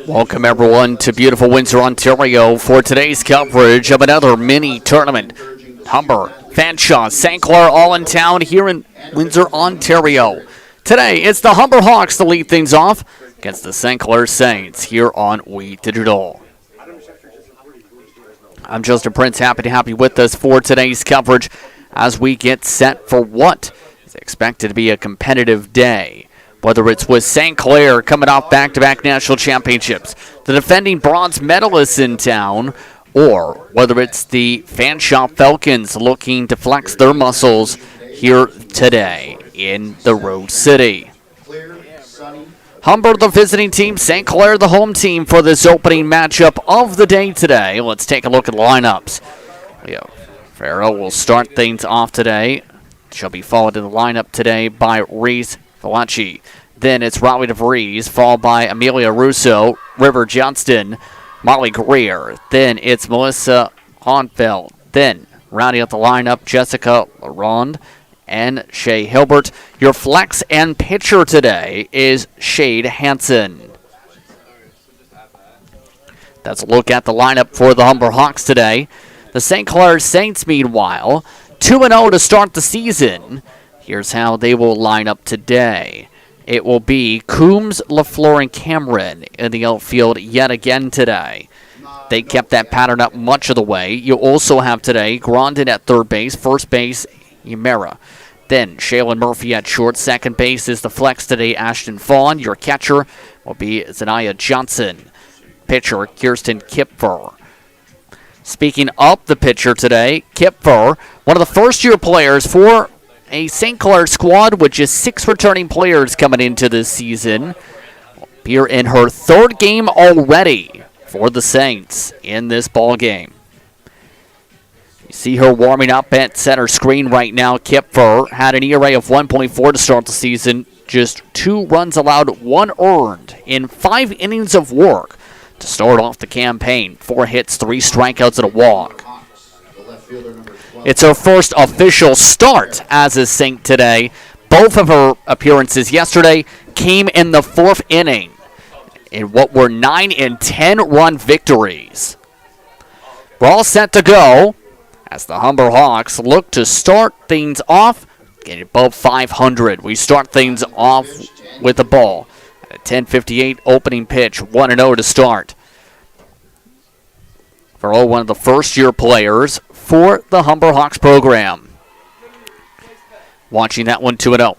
Welcome everyone to beautiful Windsor, Ontario for today's coverage of another mini tournament. Humber, Fanshawe, St. Clair all in town here in Windsor, Ontario. Today it's the Humber Hawks to lead things off against the St. Clair Saints here on We Digital. I'm Justin Prince, happy to have you with us for today's coverage as we get set for what is expected to be a competitive day. Whether it's with St. Clair coming off back-to-back national championships, the defending bronze medalists in town, or whether it's the Fanshawe Falcons looking to flex their muscles here today in the Road City. Humber, the visiting team, St. Clair, the home team for this opening matchup of the day today. Let's take a look at the lineups. Leo Farrow will start things off today. She'll be followed in the lineup today by Reese Valachi. Then it's Riley DeVries, followed by Amelia Russo, River Johnston, Molly Greer. Then it's Melissa Honfeld. Then rounding out the lineup, Jessica Larond and Shay Hilbert. Your flex and pitcher today is Shade Hansen. That's a look at the lineup for the Humber Hawks today. The St. Clair Saints, meanwhile, 2-0 to start the season. Here's how they will line up today. It will be Coombs, LaFleur, and Cameron in the outfield yet again today. They kept that pattern up much of the way. You also have today Grondin at third base, first base, Yamera. Then Shaylin Murphy at short, second base is the flex today, Ashton Fawn. Your catcher will be Zanaya Johnson. Pitcher, Kirsten Kipfer. Speaking of the pitcher today, Kipfer, one of the first-year players for a St. Clair squad with just 6 returning players coming into this season. Here in her third game already for the Saints in this ball game. You see her warming up at center screen right now. Kipfer had an ERA of 1.4 to start the season. Just 2 runs allowed, 1 earned in 5 innings of work to start off the campaign. 4 hits, 3 strikeouts, and a walk. It's her first official start as a Saint today. Both of her appearances yesterday came in the 4th inning in what were 9 and 10-run victories. We're all set to go as the Humber Hawks look to start things off getting above 500. We start things off with the ball at a 10:58 opening pitch, 1-0 to start. Farrell, one of the first-year players for the Humber Hawks program. Watching that one 2-0.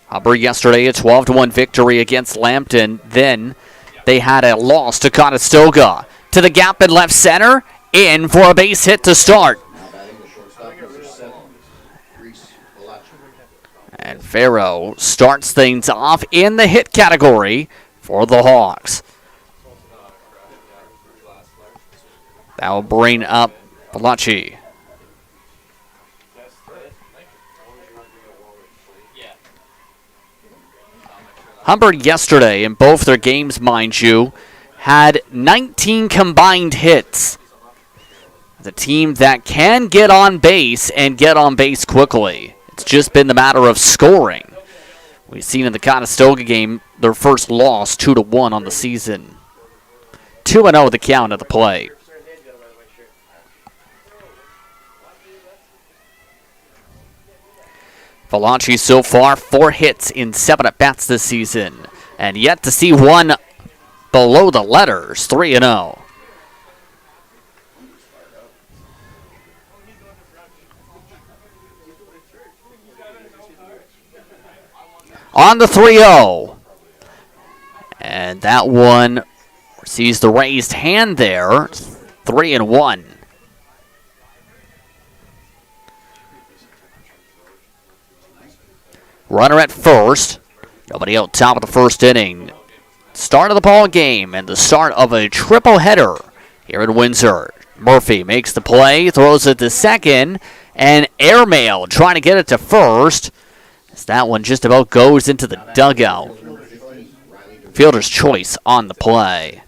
Humber yesterday a 12-1 victory against Lambton. Then they had a loss to Conestoga. To the gap in left center. In for a base hit to start. And Farrow starts things off in the hit category for the Hawks. That will bring up Valachi. Humber yesterday, in both their games, mind you, had 19 combined hits. The team that can get on base and get on base quickly. It's just been the matter of scoring. We've seen in the Conestoga game their first loss 2-1 on the season. 2-0 the count at the plate. Valachi so far 4 hits in 7 at-bats this season. And yet to see one below the letters, 3-0. On the 3-0. And that one sees the raised hand there. 3-1. Runner at first. Nobody out top of the first inning. Start of the ball game and the start of a triple header here in Windsor. Murphy makes the play, throws it to second, and airmail trying to get it to first. As that one just about goes into the dugout. Fielder's choice on the play.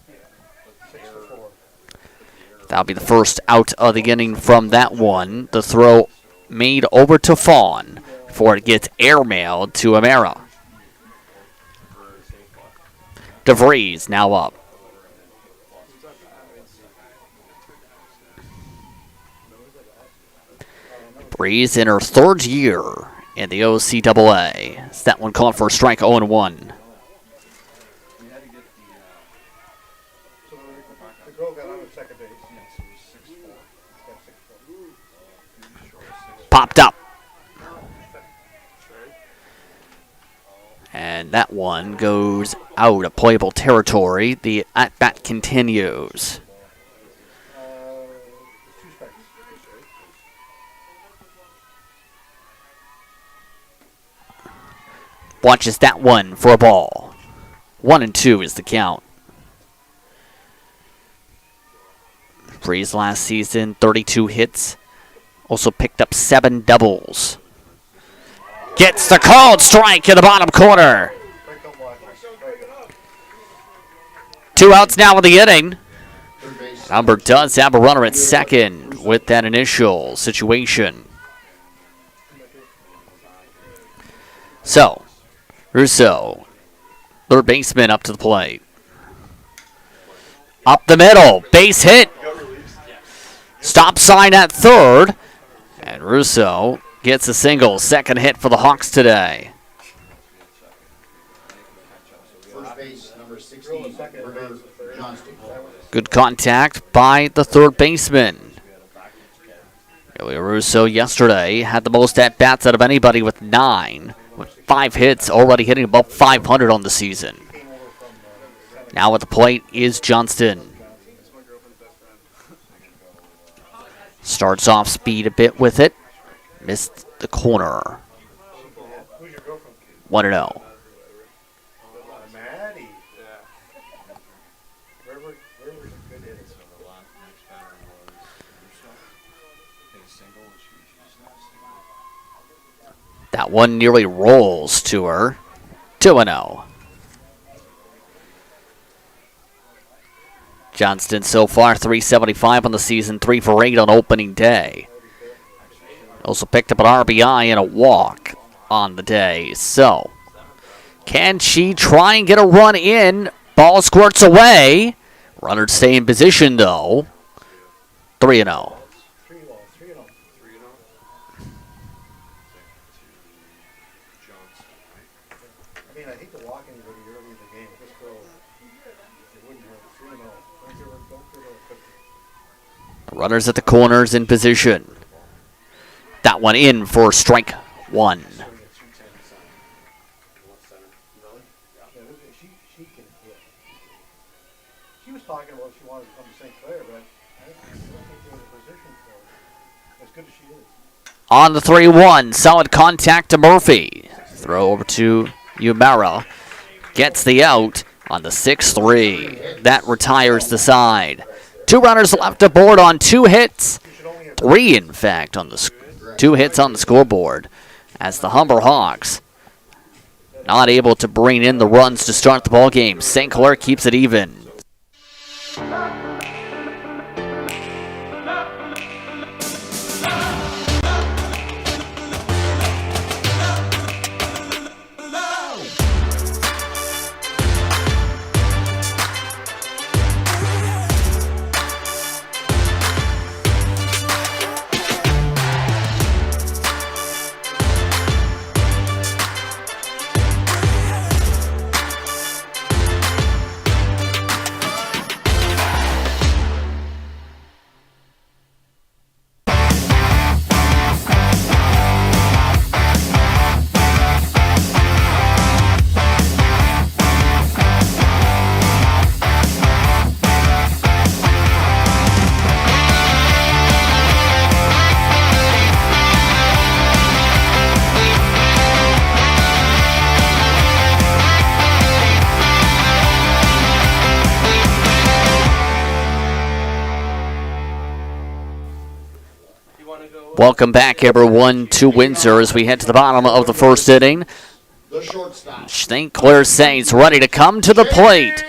That'll be the first out of the inning from that one. The throw made over to Fawn. before it gets airmailed to Amera. DeVries now up. Breeze in her third year in the OCAA. It's that one called for a strike, 0-1. Popped up. And that one goes out of playable territory. The at-bat continues. Watches that one for a ball. 1-2 is the count. Breeze last season, 32 hits. Also picked up 7 doubles. Gets the called strike in the bottom corner. 2 outs now in the inning. Humber does have a runner at second with that initial situation. So, Russo, third baseman up to the plate. Up the middle, base hit. Stop sign at third. And Russo gets a single, second hit for the Hawks today. First base, number 16, Good contact by the third baseman. Russo yesterday had the most at-bats out of anybody with 9. With 5 hits, already hitting above 500 on the season. Now at the plate is Johnston. Starts off speed a bit with it. Missed the corner. 1-0. That one nearly rolls to her. 2-0. Johnston so far 375 on the season, 3 for 8 on opening day. Also picked up an RBI and a walk on the day. So, can she try and get a run in? Ball squirts away. Runners stay in position though. 3-0. Runners at the corners in position. That one in for strike 1. She was talking about she wanted to come to St. Clair, but I don't think there was a position for her. As good as she is. On the 3-1, solid contact to Murphy. Throw over to Umara. Gets the out on the 6-3. That retires the side. 2 runners left aboard on 2 hits. 3, in fact, on the 2 hits on the scoreboard. As the Humber Hawks not able to bring in the runs to start the ball game. St. Clair keeps it even. Welcome back, everyone, to Windsor as we head to the bottom of the first inning. St. Clair Saints ready to come to the plate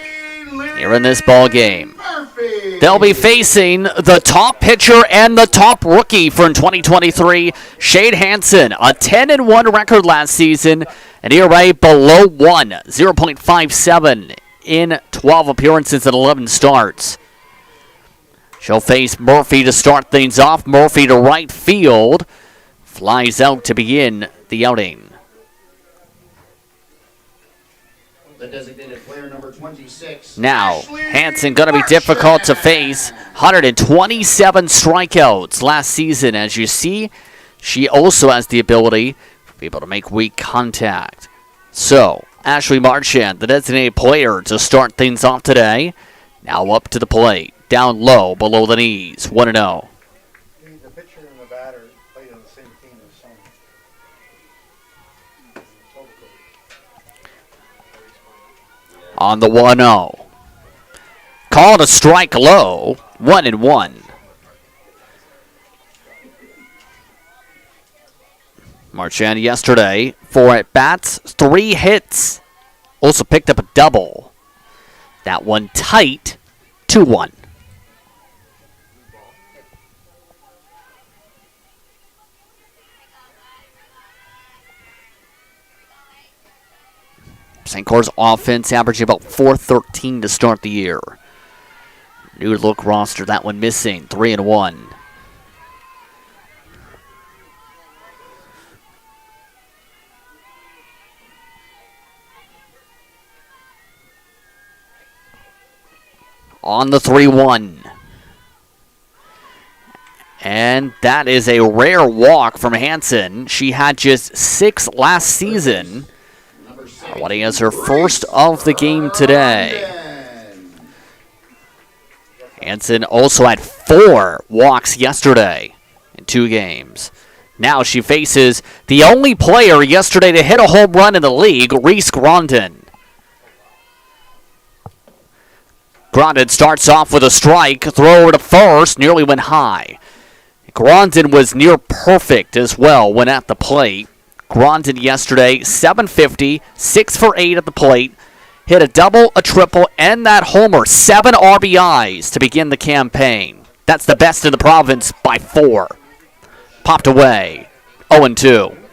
here in this ball game. They'll be facing the top pitcher and the top rookie for 2023, Shade Hansen, a 10-1 record last season, an ERA below 1, 0.57 in 12 appearances and 11 starts. She'll face Murphy to start things off. Murphy to right field. Flies out to begin the outing. The designated player number 26. Now, Hansen going to be difficult to face. 127 strikeouts last season. As you see, she also has the ability to be able to make weak contact. So, Ashley Marchand, the designated player to start things off today. Now up to the plate. Down low, below the knees. 1-0. The pitcher and the batter played on the same team this summer. On the 1-0. Called a strike low. 1-1. Marchand yesterday, 4 at-bats, 3 hits. Also picked up a double. That one tight, 2-1. St. Clair's offense averaging about .413 to start the year. New look roster, that one missing, 3-1. On the 3-1. And that is a rare walk from Hansen. She had just 6 last season. What he has her first of the game today. Hansen also had 4 walks yesterday in 2 games. Now she faces the only player yesterday to hit a home run in the league, Reese Grondin. Grondin starts off with a strike, throw over to first, nearly went high. Grondin was near perfect as well when at the plate. Grondin yesterday, 750, 6 for 8 at the plate. Hit a double, a triple, and that homer. 7 RBIs to begin the campaign. That's the best in the province by 4. Popped away, 0-2.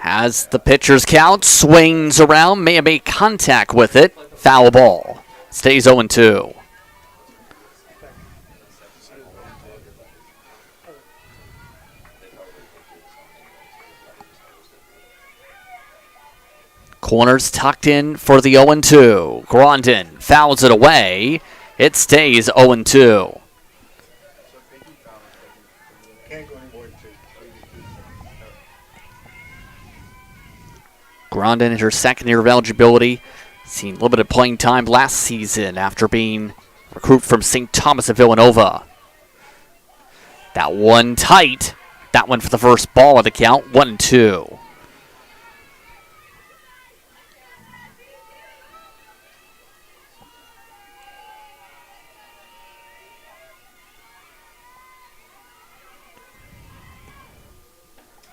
As the pitcher's count swings around, may have made contact with it. Foul ball. Stays 0-2. Corners tucked in for the 0-2. Grondin fouls it away. It stays 0-2. Grondin in her second year of eligibility. Seen a little bit of playing time last season after being recruited from St. Thomas of Villanova. That one tight. That one for the first ball of the count. 1-2.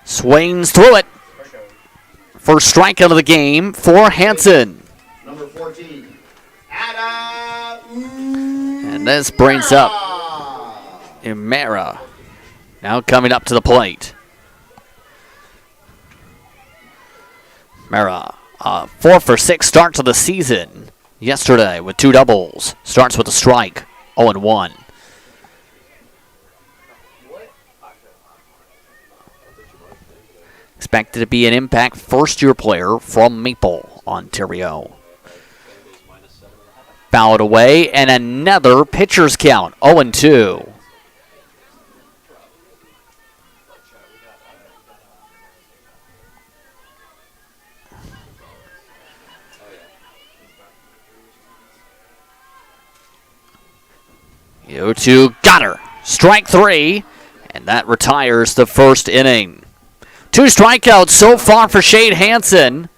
Swings through it. First strikeout of the game for Hansen. Number 14. Ada. And this brings up Imera. Now coming up to the plate. Mera, 4 for 6 start to the season. Yesterday with 2 doubles. Starts with a strike. 0-1. Expected to be an impact first-year player from Maple, Ontario. Fouled away, and another pitcher's count, 0-2. You got her. Strike 3, and that retires the first inning. 2 strikeouts so far for Shade Hansen.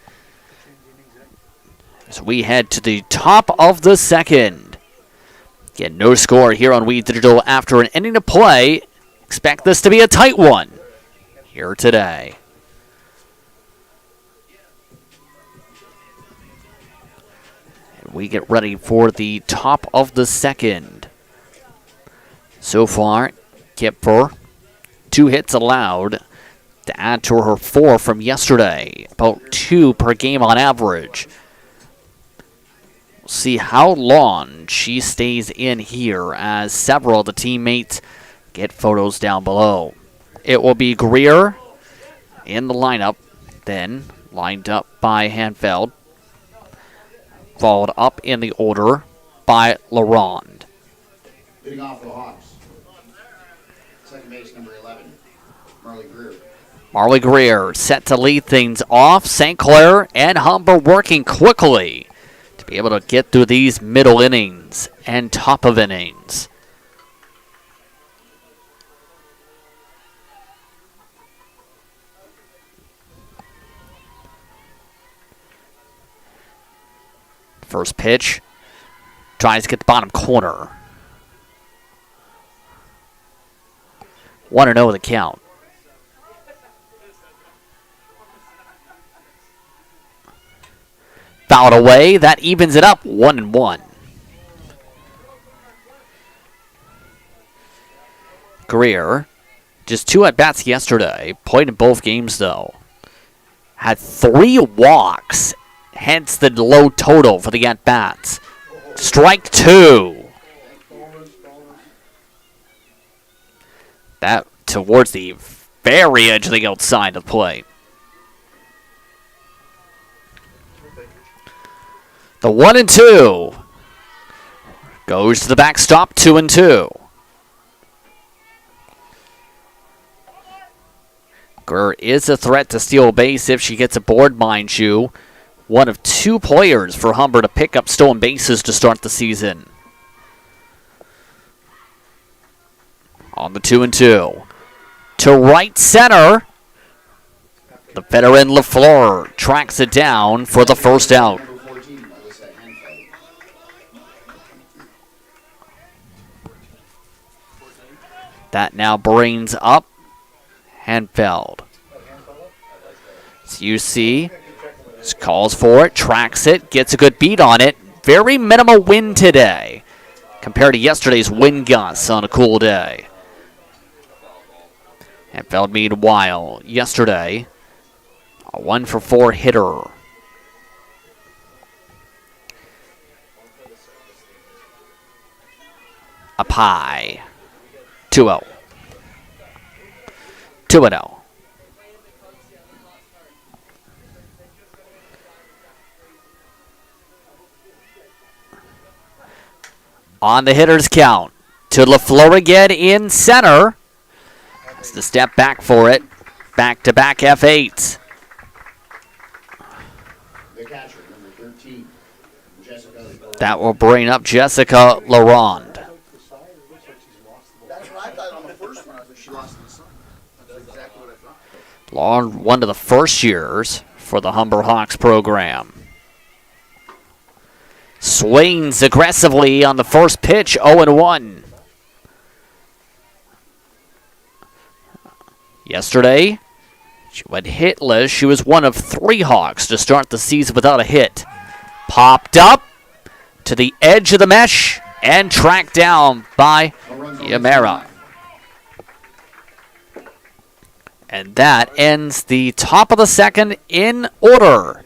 As we head to the top of the second. Again, no score here on We Digital after an inning to play. Expect this to be a tight one here today. And we get ready for the top of the second. So far, Kipfer, 2 hits allowed to add to her 4 from yesterday. About 2 per game on average. We'll see how long she stays in here as several of the teammates get photos down below. It will be Greer in the lineup, then lined up by Hanfeld, followed up in the order by LaRonde. Leading off for the Hawks. Second base, number 11, Marley Greer. Marley Greer set to lead things off. St. Clair and Humber working quickly to be able to get through these middle innings and top of innings. First pitch, tries to get the bottom corner. 1-0 the count. Fouled away, that evens it up 1-1. Greer, just 2 at-bats yesterday, played in both games though. Had 3 walks, hence the low total for the at-bats. Strike 2. That towards the very edge of the outside of play. The 1-2 goes to the backstop, 2-2. Greer is a threat to steal a base if she gets aboard, mind you. One of 2 players for Humber to pick up stolen bases to start the season. On the 2-2. To right center. The veteran LaFleur tracks it down for the first out. That now brings up Hanfeld. So you see, calls for it, tracks it, gets a good beat on it. Very minimal wind today compared to yesterday's wind gusts on a cool day. Hanfeld, meanwhile, yesterday, a 1-for-4 hitter. Up high. 2-0. 2-0. On the hitter's count. To LaFleur again in center. Has to step back for it. Back-to-back F8s. The catcher, number 13, Jessica. That will bring up Jessica LaRonde. That's what I thought on the first one. I thought she lost in the sun. That's exactly what I thought. LaRonde, one of the first years for the Humber Hawks program. Swings aggressively on the first pitch, 0-1. Yesterday, she went hitless. She was one of 3 Hawks to start the season without a hit. Popped up to the edge of the mesh and tracked down by Yamera. And that ends the top of the second in order.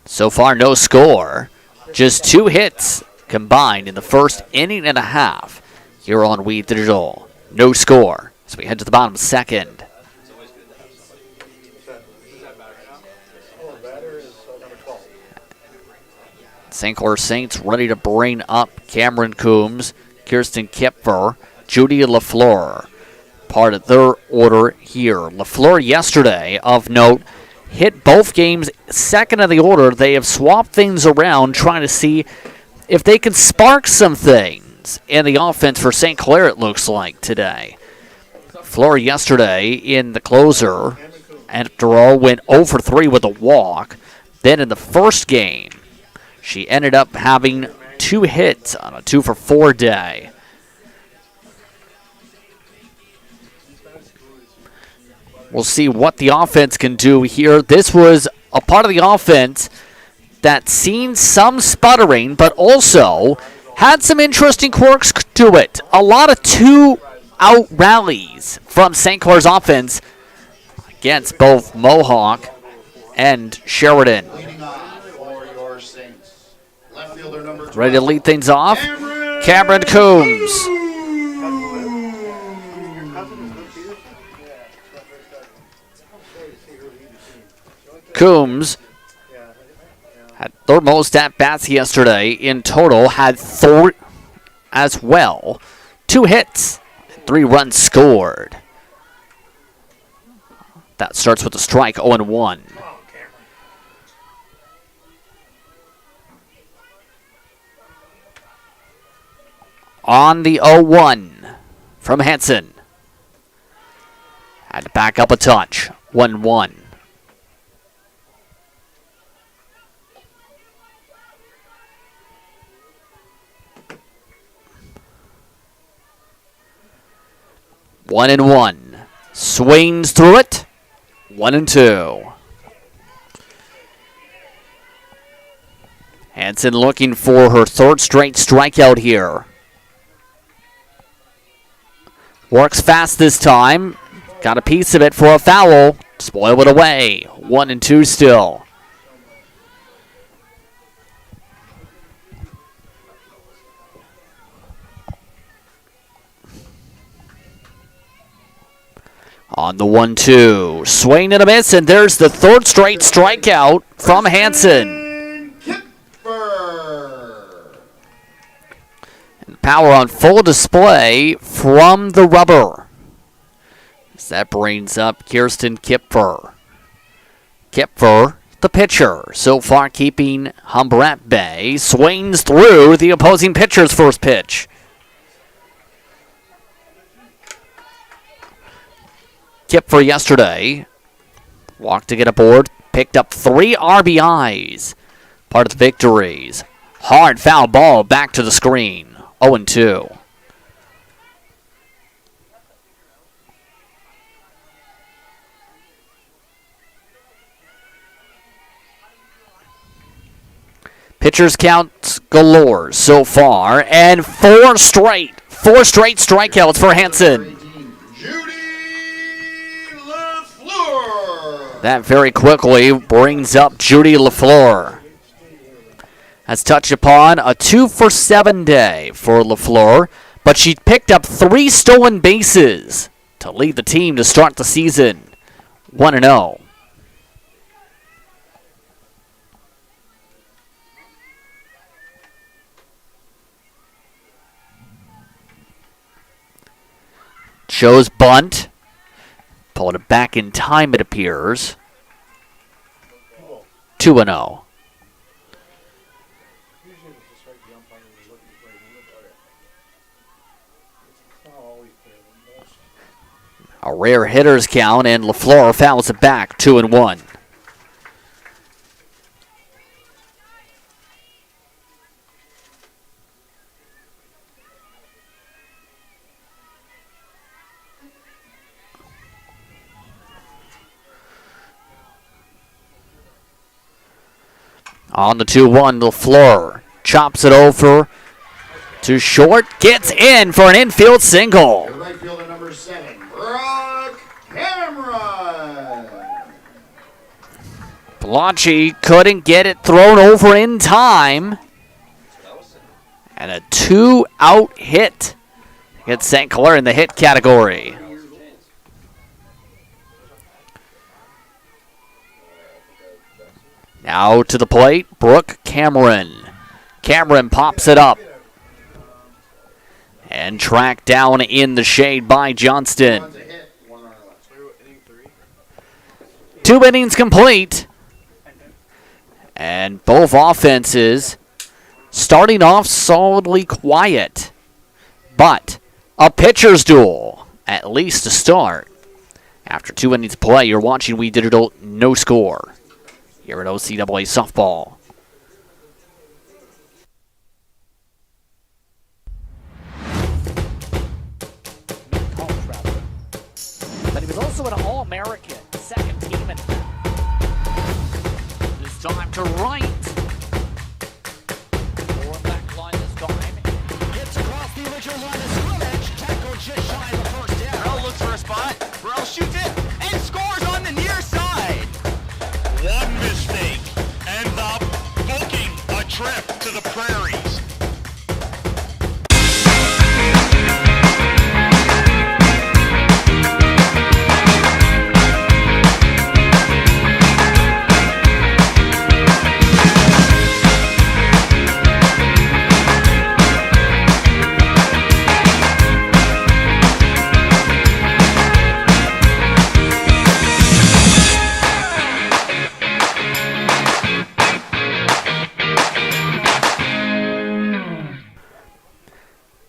So far, no score. Just 2 hits combined in the first inning and a half here on We Digital. No score. So we head to the bottom of the second. St. Clair Saints ready to bring up Cameron Coombs, Kirsten Kipfer, Judy LaFleur. Part of their order here. LaFleur yesterday, of note, hit both games second of the order. They have swapped things around, trying to see if they can spark some things in the offense for St. Clair, it looks like, today. Fleur yesterday in the closer, after all, went 0-for-3 with a walk. Then in the first game, she ended up having 2 hits on a 2-for-4 day. We'll see what the offense can do here. This was a part of the offense that seen some sputtering, but also had some interesting quirks to it. A lot of 2-out rallies from St. Clair's offense against both Mohawk and Sheridan. Leading off for your Saints. Left fielder number 12. Ready to lead things off? Cameron Coombs. Coombs had their most at-bats yesterday. In total, had 3 as well. 2 hits, 3 runs scored. That starts with a strike, 0-1. On the 0-1 from Hansen. Had to back up a touch, 1-1. One and one. Swings through it. 1-2. Hansen looking for her 3rd straight strikeout here. Works fast this time. Got a piece of it for a foul. Spoil it away. 1-2 still. On the 1-2, swing and a miss, and there's the 3rd straight strikeout from Hansen. And power on full display from the rubber. As that brings up Kirsten Kipfer. Kipfer, the pitcher, so far keeping Humber at bay, swings through the opposing pitcher's first pitch. Kipfer yesterday walked to get aboard, picked up 3 RBIs, part of the victories. Hard foul ball back to the screen, 0-2. Pitchers count galore so far, and 4 straight strikeouts for Hansen. That very quickly brings up Judy LaFleur. Has touched upon a 2-for-7 day for LaFleur, but she picked up 3 stolen bases to lead the team to start the season 1-0. Shows bunt. Pulling it back in time, it appears. 2-0. A rare hitter's count, and LaFleur fouls it back, 2-1. On the 2-1, LaFleur chops it over to short, gets in for an infield single. Right fielder number 7, Brock Cameron. Blanchi couldn't get it thrown over in time. And a 2-out hit against St. Clair in the hit category. Now to the plate, Brooke Cameron. Cameron pops it up. And tracked down in the shade by Johnston. 2 innings complete. And both offenses starting off solidly quiet. But a pitcher's duel, at least to start. After 2 innings play, you're watching We Digital No Score here at OCAA softball. also an All-American, second team. And this time to right. Forward back line this time. Gets across the original line of scrimmage. Tackle just shy of the first down. Burrell looks for a spot. Burrell shoots it and scores on the near side. One mistake ends up booking a trip to the prairies.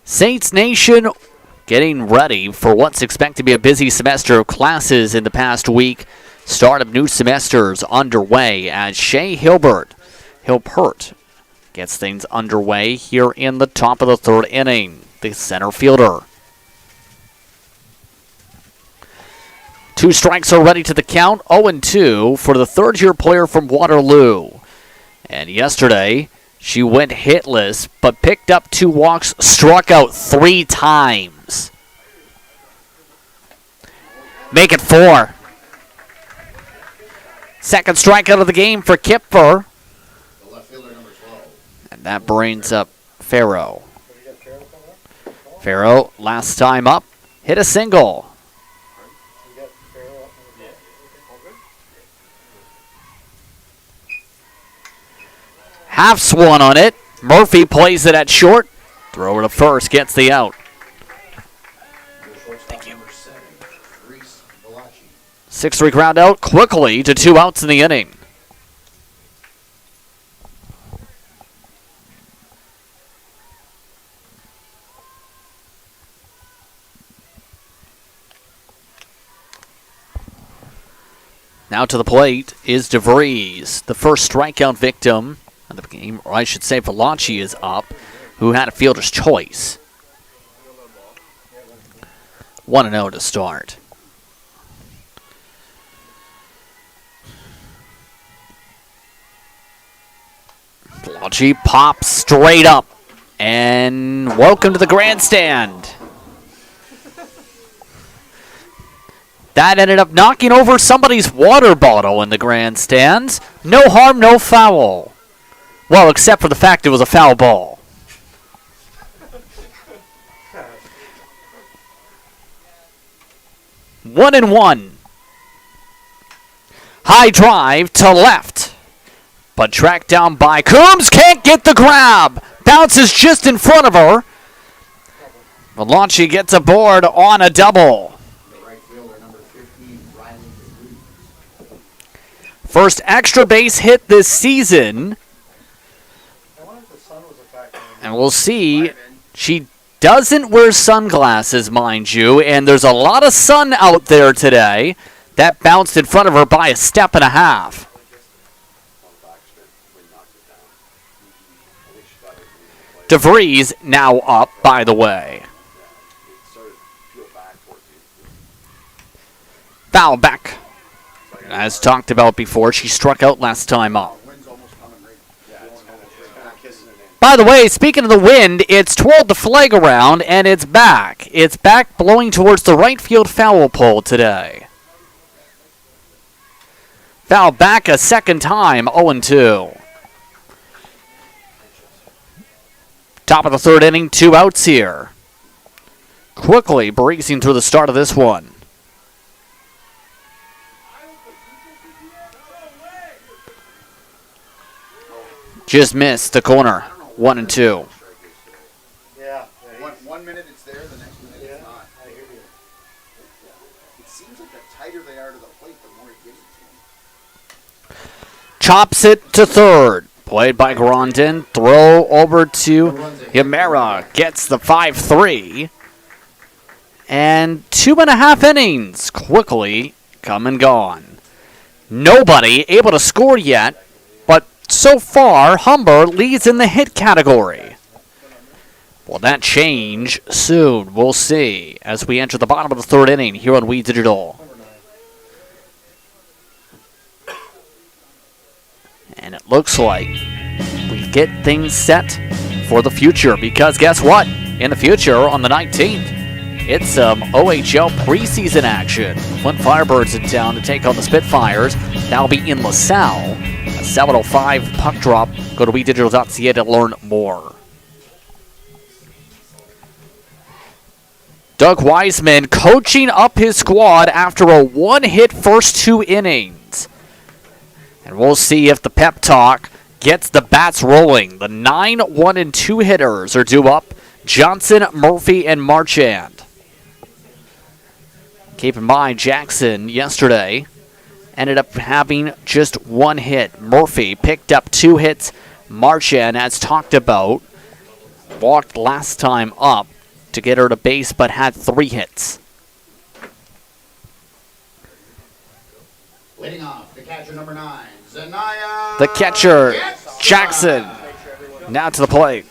Saints Nation getting ready for what's expected to be a busy semester of classes in the past week. Start of new semesters underway as Shea Hilbert gets things underway here in the top of the third inning. The center fielder. 2 strikes are ready to the count. 0-2 for the third-year player from Waterloo. And yesterday, she went hitless, but picked up 2 walks, struck out 3 times. Make it 4. Second strikeout of the game for Kipfer. The left fielder, number 12. And that brings up Farrow. Farrow, last time up, hit a single. Half swung on it. Murphy plays it at short. Thrower to first, gets the out. Thank you. Number 7, Reese Valachi. 6-3 ground out quickly to 2 outs in the inning. Now to the plate is DeVries, the first strikeout victim of the game, or I should say Valachi is up, who had a fielder's choice. 1-0 to start. Valachi pops straight up, and welcome to the grandstand. That ended up knocking over somebody's water bottle in the grandstands. No harm, no foul. Well, except for the fact it was a foul ball. One and one. High drive to left. But tracked down by Coombs. Can't get the grab. Bounces just in front of her. Valachi gets aboard on a double. First extra base hit this season. And we'll see. She doesn't wear sunglasses, mind you, and there's a lot of sun out there today. That bounced in front of her by a step and a half. DeVries now up, by the way. Foul back. As talked about before, she struck out last time up. By the way, speaking of the wind, it's twirled the flag around, and it's back. It's back blowing towards the right field foul pole today. Foul back a second time, 0-2. Top of the third inning, 2 outs here. Quickly breezing through the start of this one. Just missed the corner. 1-2. Yeah. 1 minute it's there, the next minute it's not. I hear you. It seems like the tighter they are to the plate, the more it gives it to them. Chops it to third. Played by Grondin. Throw over to Yamera. Gets the 5-3. And 2.5 innings quickly come and gone. Nobody able to score yet, but so far, Humber leads in the hit category. Will that change soon? We'll see as we enter the bottom of the third inning here on We Digital. looks like we get things set for the future, because guess what? In the future, on the 19th, it's some OHL preseason action. Flint Firebirds in town to take on the Spitfires. That'll be in LaSalle. A 7:05 puck drop. Go to WeDigital.ca to learn more. Doug Wiseman coaching up his squad after a one-hit first 2 innings. And we'll see if the pep talk gets the bats rolling. The 9, 1, and 2 hitters are due up. Johnson, Murphy, and Marchand. Keep in mind, Jackson yesterday ended up having just 1 hit. Murphy picked up 2 hits. Marchand, as talked about, walked last time up to get her to base, but had 3 hits. Leading off, the catcher number 9, Zanaya. The catcher, Jackson, now to the plate.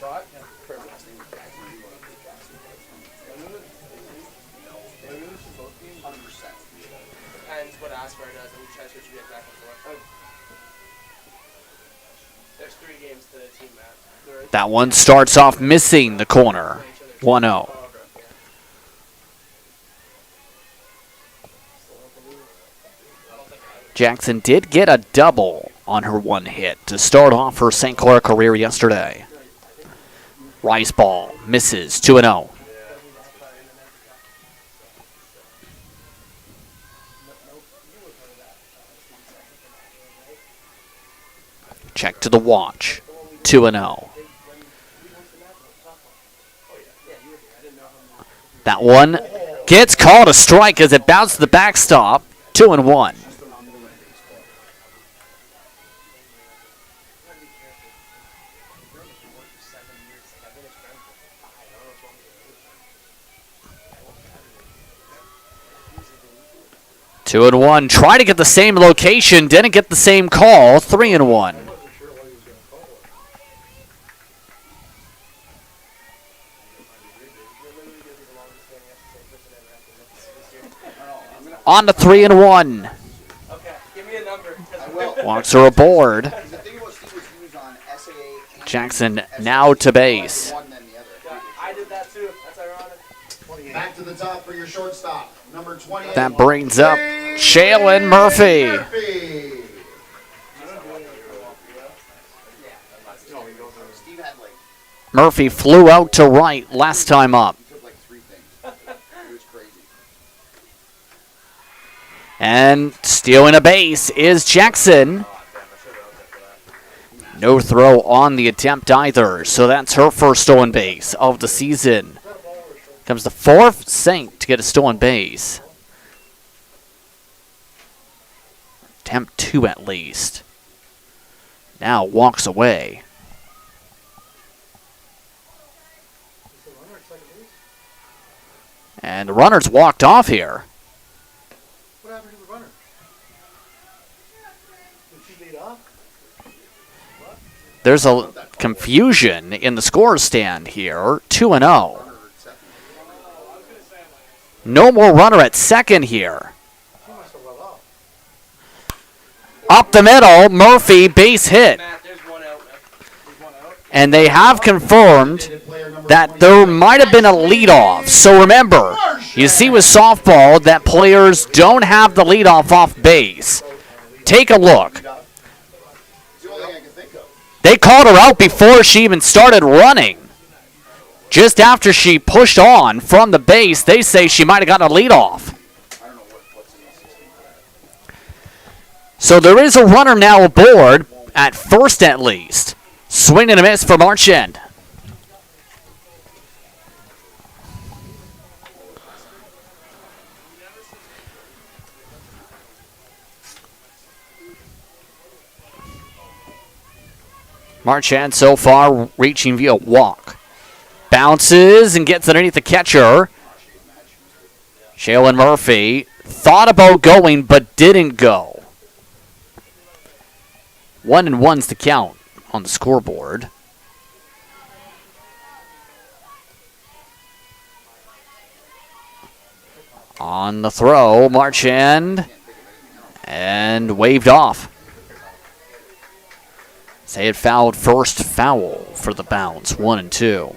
That one starts off missing the corner. 1-0. Jackson did get a double on her 1 hit to start off her St. Clair career yesterday. Rice ball misses. 2-0. Check to the watch. 2-0. That one gets called a strike as it bounced the backstop. 2-1. Two and one. Try to get the same location. Didn't get the same call. 3-1. On to 3-1. Okay, give me a number. Walks her aboard. Jackson now to base. I did that too. That's ironic. Back to the top for your shortstop, number 28. That brings up Shaylin Murphy. Murphy flew out to right last time up. And stealing a base is Jackson. No throw on the attempt either, so that's her first stolen base of the season. Comes the 4th Saint to get a stolen base. Attempt 2 at least. Now walks away. And the runner's walked off here. What happened to the runner? Did she lead off? There's a confusion in the score stand here. 2-0. No more runner at second here. She must have let off. Up the middle, Murphy, base hit. Matt, there's one out. And they have confirmed that there might have been a leadoff. So remember, you see with softball that players don't have the leadoff off base. Take a look. They called her out before she even started running. Just after she pushed on from the base, they say she might have gotten a leadoff. So there is a runner now aboard, at first at least. Swing and a miss for Marchand. Marchand so far reaching via walk. Bounces and gets underneath the catcher. Shaylin Murphy thought about going but didn't go. 1-1's the count on the scoreboard. On the throw, Marchand, and waved off. They had fouled first foul for the bounce, 1 and 2.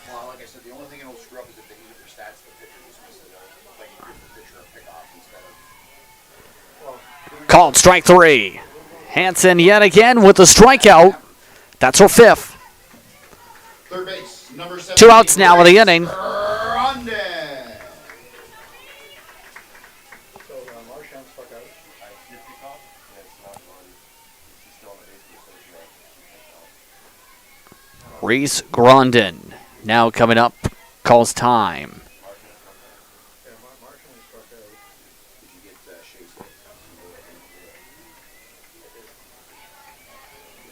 Well, like I said, the only thing it'll screw up is if they use it for stats, the pitcher just misses it. Like you give the pitcher a pick off instead of. Called strike 3. Hansen yet again with a strikeout. That's her 5th. Third base, number 7. 2 outs now in the inning. Grondin. So Marchand struck out. Reese Grondin now coming up, calls time. Yeah, Marchand struck out. Did you get Shays?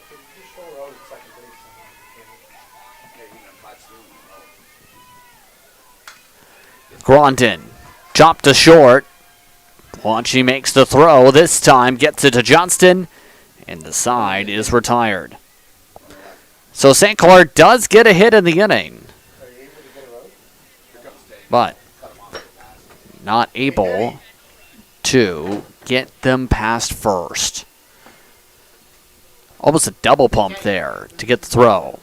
Did you just throw her out at second base? Yeah, you can catch them. Grondin chopped to short. Once she makes the throw, this time gets it to Johnston, and the side is retired. So St. Clair does get a hit in the inning, Are you able to get her out? but not able to get them past first. Almost a double pump there to get the throw.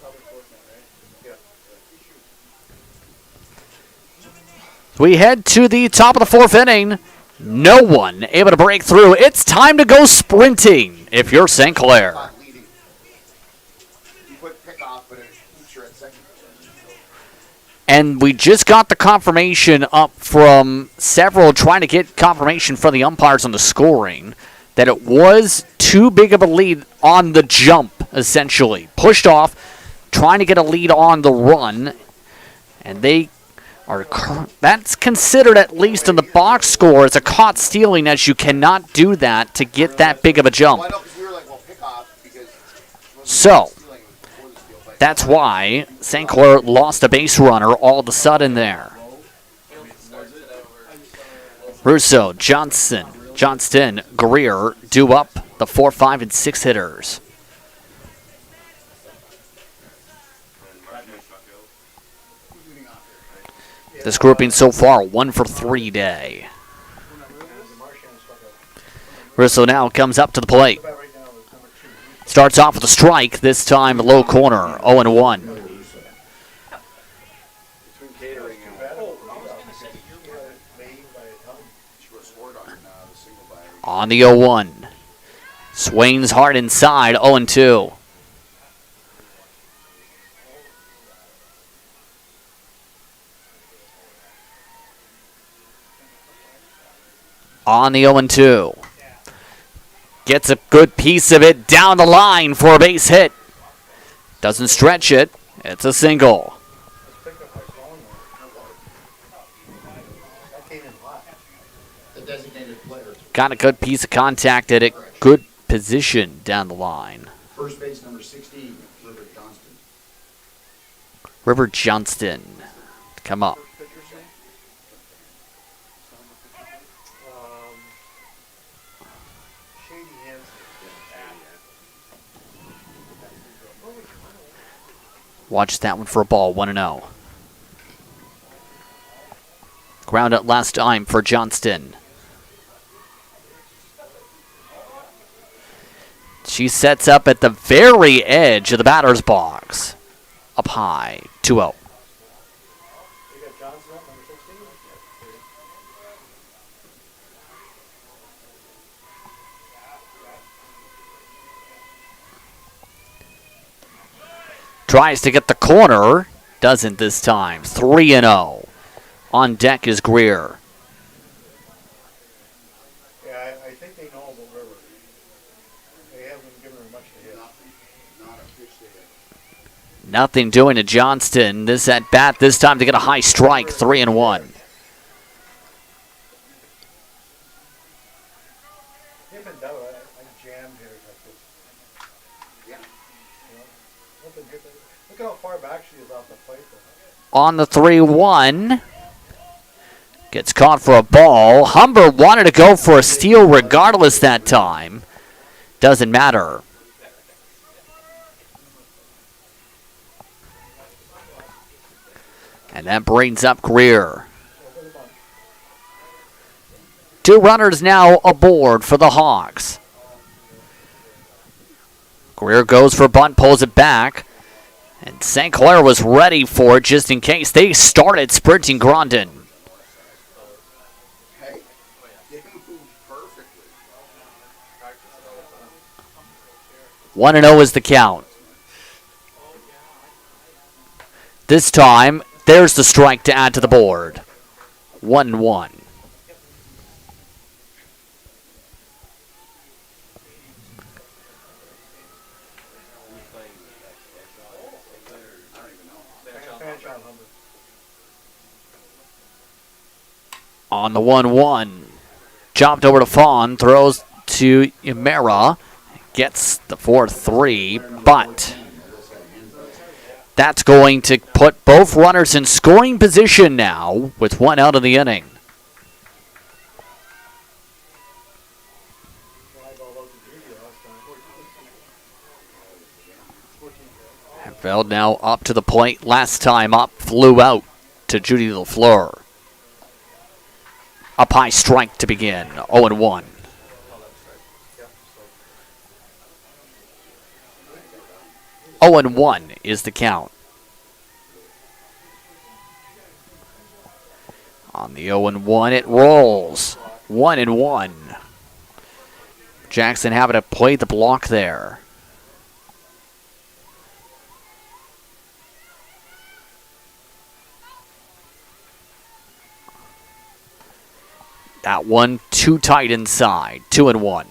We head to the top of the 4th inning. No one able to break through. It's time to go sprinting if you're St. Clair. Not leading. You put pick off, but it keeps her at second. And we just got the confirmation up from several trying to get confirmation from the umpires on the scoring that it was too big of a lead on the jump, essentially. Pushed off, trying to get a lead on the run, and they are that's considered, at least in the box score, as a caught stealing, as you cannot do that to get that big of a jump. Well, I know, 'cause we were like, well, pick off because. So, Stealing before the steal, but that's why St. Clair lost a base runner all of a sudden there. Russo, Johnston, Greer do up the 4, 5, and 6 hitters. This grouping so far, 1 for 3 day. Marchand struck out. Russo now comes up to the plate. About right now is number 2. Starts off with a strike, this time low corner, 0-1. between catering and she would have scored on the single by. On the 0-1. Swings hard inside, 0-2. On the 0-2. Gets a good piece of it down the line for a base hit. Doesn't stretch it. It's a single. Picked up by Sloan there. That came in hot. The designated player. Got a good piece of contact at a good position down the line. First base, number 16, River Johnston. River Johnston. Come up. Pitcher's name? Shady Hansen. Watch that one for a ball, 1-0. Ground out last time for Johnston. She sets up at the very edge of the batter's box. Up high, 2-0. You got Johnson up, number 16? Tries to get the corner. Doesn't this time. 3-0. On deck is Greer. Yeah, I think they know about River. They haven't given her much to hit. Not a pitch they hit. Nothing doing to Johnston. This at bat this time to get a high strike. 3-1. They've been down. I jammed here like this. Yeah. You know? Nothing good. Look at how far back she is off the plate. On the 3-1. Gets caught for a ball. Humber wanted to go for a steal regardless that time. Doesn't matter. And that brings up Greer. 2 runners now aboard for the Hawks. Greer goes for bunt, pulls it back. And St. Clair was ready for it just in case. They started sprinting Grondon. Hey, they moved perfectly. 1-0 is the count. This time, there's the strike to add to the board. 1-1. Fan shot, Humber. On the 1-1. Chopped over to Fawn, throws to Imera. Gets the 4-3, but that's going to put both runners in scoring position now with one out of the inning. Feld now up to the plate. Last time up, flew out to Judy LaFleur. Up high strike to begin. 0-1. Oh and 1 is the count. On the 0-1, it rolls. 1-1. Jackson having to play the block there. That one too tight inside. 2-1.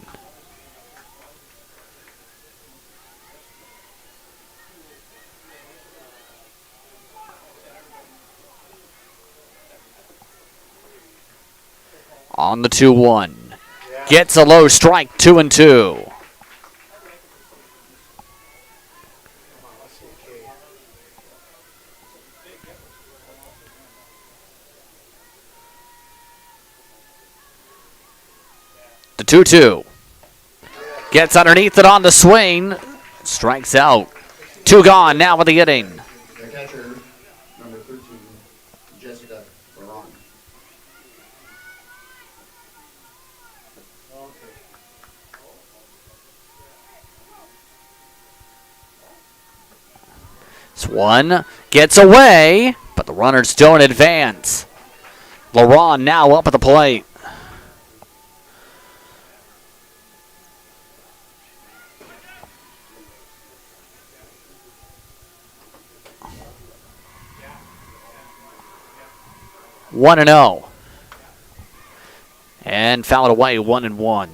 On the 2-1. Gets a low strike. 2-2. The 2-2. Gets underneath it on the swing. Strikes out. 2 gone now with the inning. The catcher, number 13, Jessica Baron. This one gets away, but the runners don't advance. LaRon now up at the plate. One and 0. And fouled away. 1-1.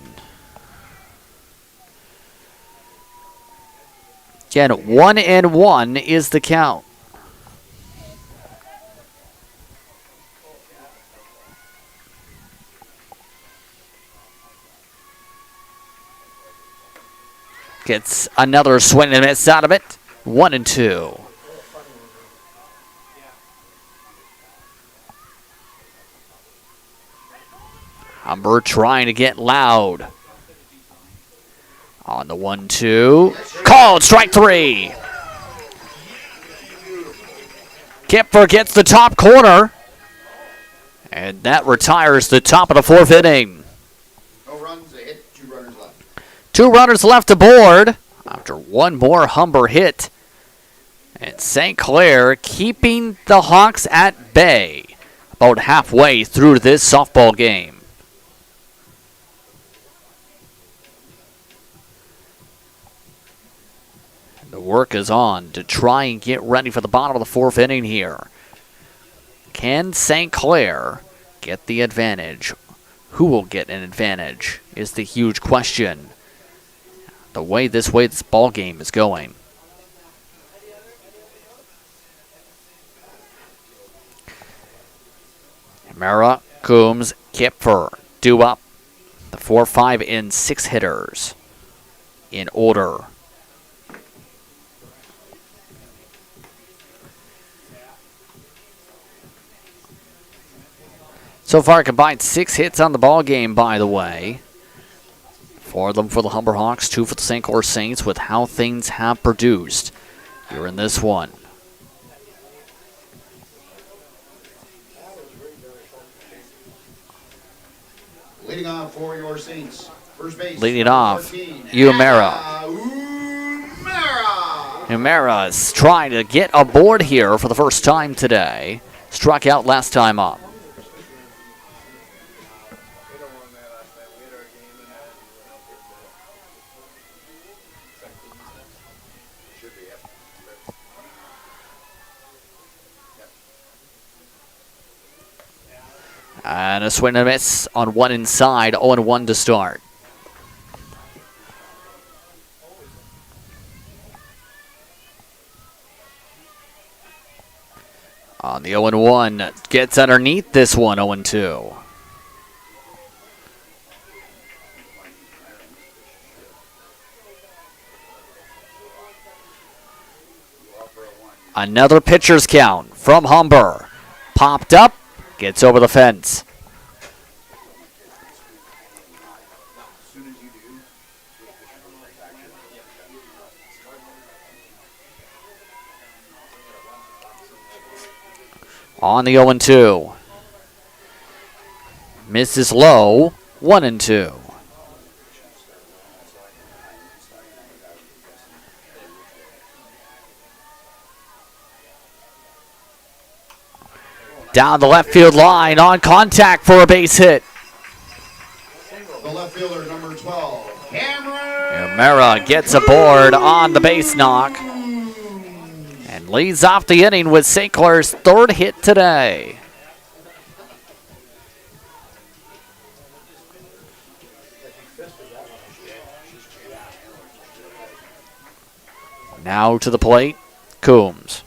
Again, 1-1 is the count. Gets another swing and miss out of it. 1-2. Humber trying to get loud. On the 1-2. Called strike 3. Kipfer gets the top corner. And that retires the top of the 4th inning. No runs, a hit, 2 runners left. 2 runners left aboard after one more Humber hit. And St. Clair keeping the Hawks at bay about halfway through this softball game. The work is on to try and get ready for the bottom of the 4th inning here. Can St. Clair get the advantage? Who will get an advantage is the huge question. The way this ball game is going. Mara, Coombs, Kipfer due up. The 4, 5, and 6 hitters in order. So far, combined 6 hits on the ball game, by the way. 4 of them for the Humber Hawks, 2 for the St. Clair Saints, with how things have produced here in this one. Leading off for your Saints. First base. Leading off, 14, Uemera. Uemera. Humera's trying to get aboard here for the first time today. Struck out last time up. And a swing and a miss on one inside, 0-1 to start. On the 0-1, gets underneath this one, 0-2. Another pitcher's count from Humber. Popped up, gets over the fence. On the 0-2. Misses low, 1-2. Down the left field line, on contact for a base hit. The left fielder, number 12, Cameron. O'Mara gets aboard on the base knock and leads off the inning with St. Clair's third hit today. Now to the plate, Coombs.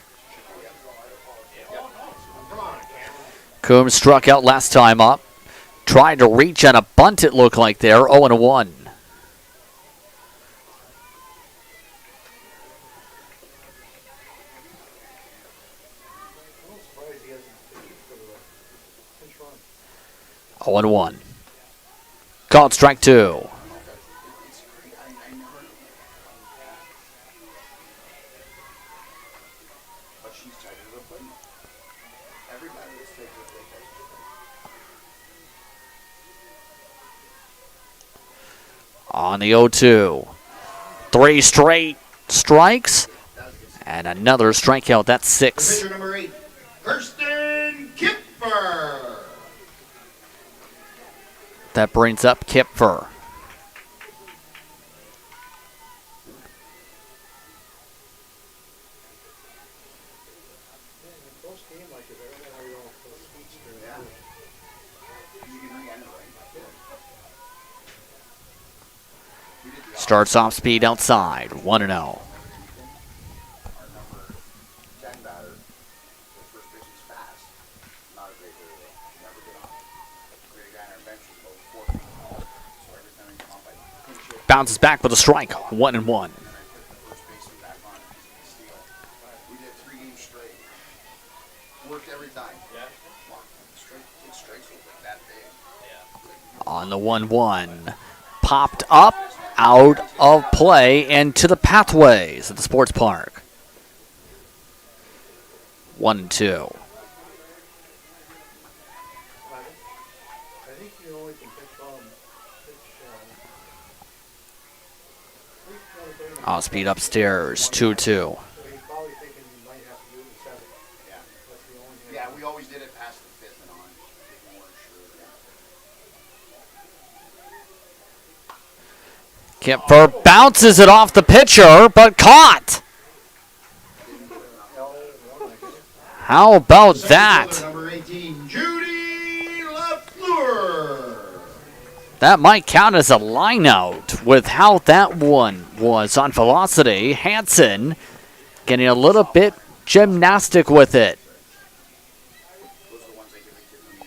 Coombs struck out last time up. Tried to reach on a bunt, it looked like there, 0-1. Oh, and 1. Called strike 2. On the 0-2. 3 straight strikes and another strikeout. That's 6. Pitcher number 8, Kirsten Kipper. That brings up Kipfer. Starts off speed outside, 1-0. Our number 10 batter, the first pitch is fast. Not a great hitter though. Never get on. Great guy on our bench is about 4 feet tall. So every time he come up, I pinch it. Bounces back with a strike, 1-1. And I put the first baseman back on and he's a steal. We did 3 games straight. Worked every time. Yeah. Strikes look like that big. Yeah. On the 1-1. Popped up, out of play, and to the pathways at the sports park. 1-2. I think you only can I'll speed upstairs, 2-2. So he's probably thinking you might have to do it in 7. Yeah. That's the only thing. Yeah, we always did it past the 5th and on. We weren't sure. Yeah. Kipfer bounces it off the pitcher, but caught. How about that? Number 18, Judy LaFleur. That might count as a line out with how that one was on velocity. Hansen getting a little bit gymnastic with it. Those are the ones I give the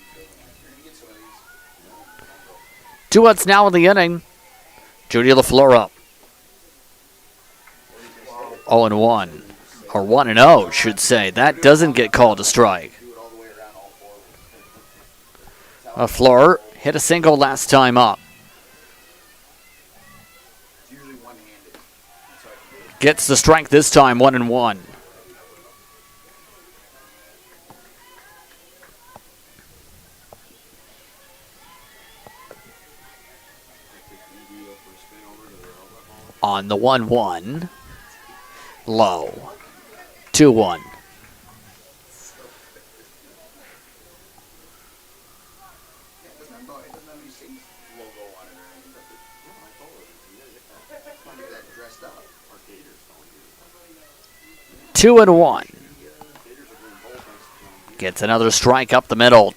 kids when you get some of these. 2 outs now in the inning. Judy LaFleur up. 0-1. Or 1-0, should say. That doesn't get called a strike. Do it all the way around, all 4. LaFleur hit a single last time up. It's usually one-handed. So I can Gets the strike this time, 1-1. On the 1-1. low. 2-1. Two and one. Gets another strike up the middle.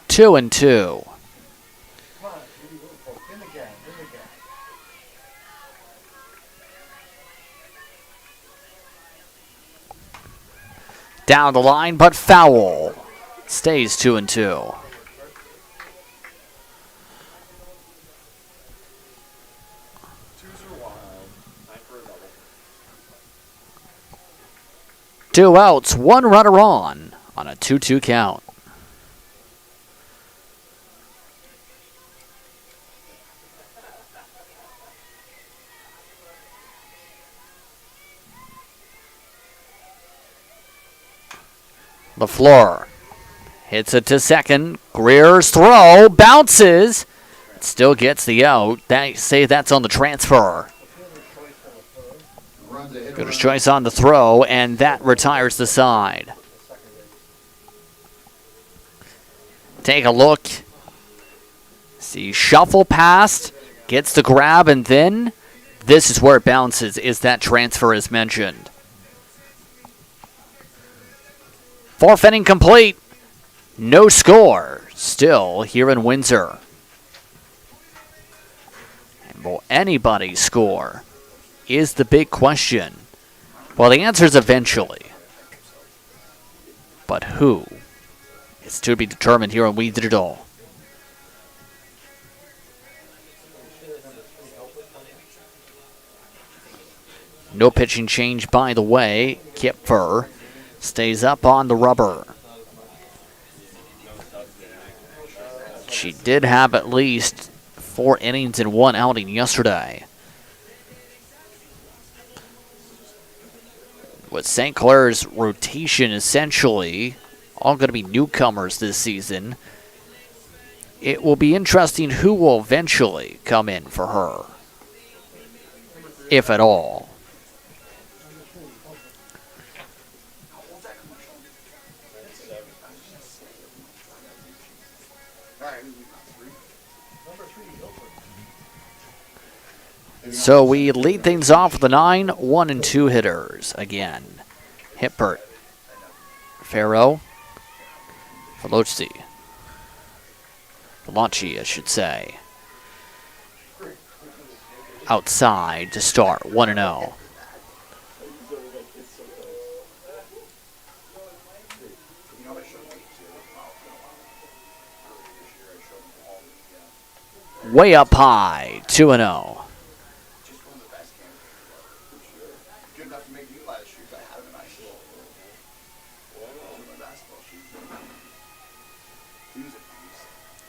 2-2. Come on, Judy, little folk, in the gap, in the gap. Down the line, but foul. Stays 2-2. Two outs, one runner on a 2-2 count. LaFleur hits it to second. Greer's throw bounces. Still gets the out. They say that's on the transfer. Fielder's choice on the throw, and that retires the side. Take a look. See, shuffle past, gets the grab, and then this is where it bounces, is that transfer as mentioned. Fourth inning complete. No score. Still here in Windsor. And will anybody score? Is the big question. Well, the answer is eventually. But who? It's to be determined here on We Digital. No pitching change, by the way. Kipfer stays up on the rubber. She did have at least 4 innings in 1 outing yesterday. With St. Clair's rotation essentially all going to be newcomers this season, it will be interesting who will eventually come in for her, if at all. So we lead things off with the 9, 1, and 2 hitters again. Hippert, Farrow, Veloci, I should say. Outside to start, 1-0. Way up high, 2-0.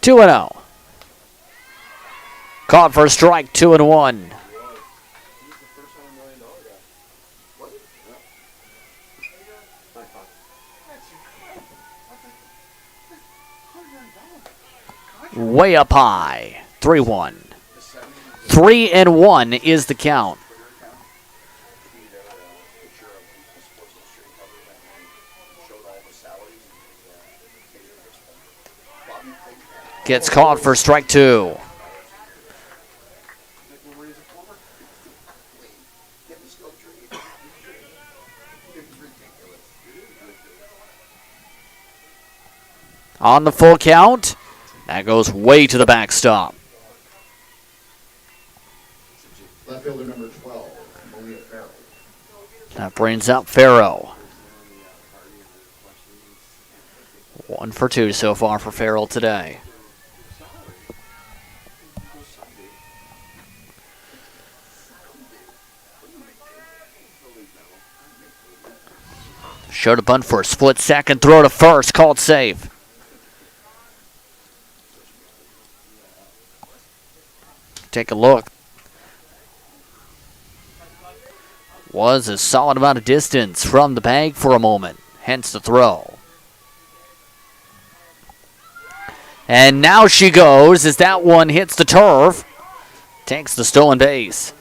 Two and 0. Caught for a strike, 2-1. Way up high, 3-1. 3-1 is the count. Gets caught for strike 2. On the full count, that goes way to the backstop. Left fielder number 12, Malia Farrell. That brings up Farrow. 1 for 2 so far for Farrell today. Showed a bunt for a split second, throw to first, called safe. Take a look. Was a solid amount of distance from the bag for a moment, hence the throw. And now she goes as that one hits the turf. Takes the stolen base.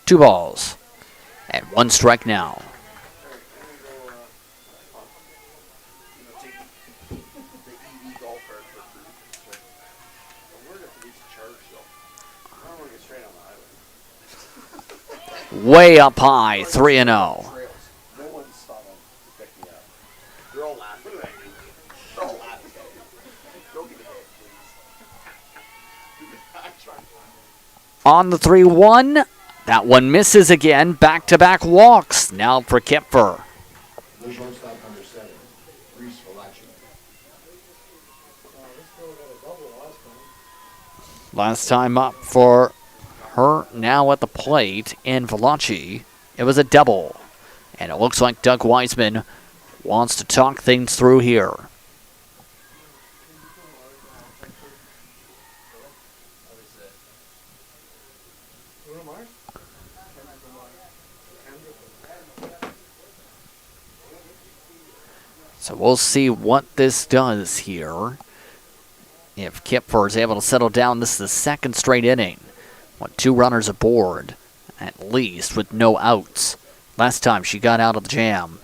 2 balls and 1 strike now. Take the EV golf cart for food. I'm worried if it needs to charge though. I don't want to get straight on the highway. Way up high, 3-0. Trails. No one's stopping to pick me up. They're all laughing at me. They're all laughing at me. Don't get hit, please. I tried. On the 3-1. That one misses again. Back-to-back walks now for Kipfer. The shortstop number 7, Reese Valachi. This girl got a double last time. Last time up for her now at the plate in Valachi. It was a double. And it looks like Doug Wiseman wants to talk things through here. Bruno Mars? So we'll see what this does here. If Kipfer is able to settle down, this is the 2nd straight inning. 2 runners aboard, at least, with no outs. Last time she got out of the jam.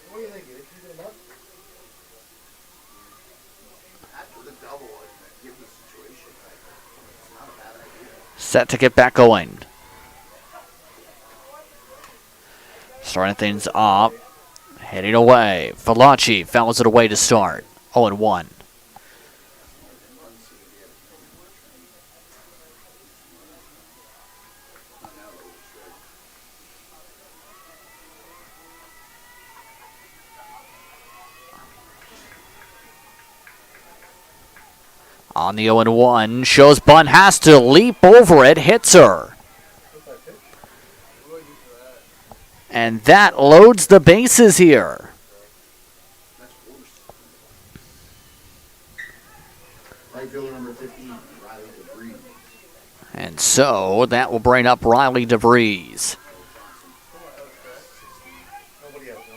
What do you think? You think she's enough? After the double, given the situation, it's not a bad idea. Set to get back going. Starting things up. Heading away. Valachi fouls it away to start. 0-1. On the 0-1, shows bunt, has to leap over it, hits her. And that loads the bases here. Right fielder number 15, Riley DeVries. And so that will bring up Riley DeVries. Nobody else, no.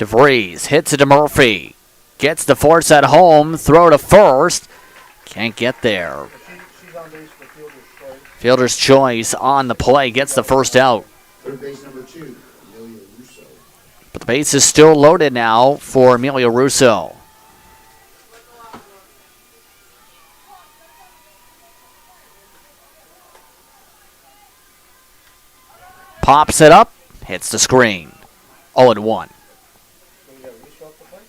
DeVries hits it to Murphy. Gets the force at home. Throw to first. Can't get there. She's on base for fielder's choice. Fielder's choice on the play. Gets the first out. Third base number 2, Amelia Russo. But the base is still loaded now for Amelia Russo. Pops it up. Hits the screen. 0-1. So we got Russo off the plate?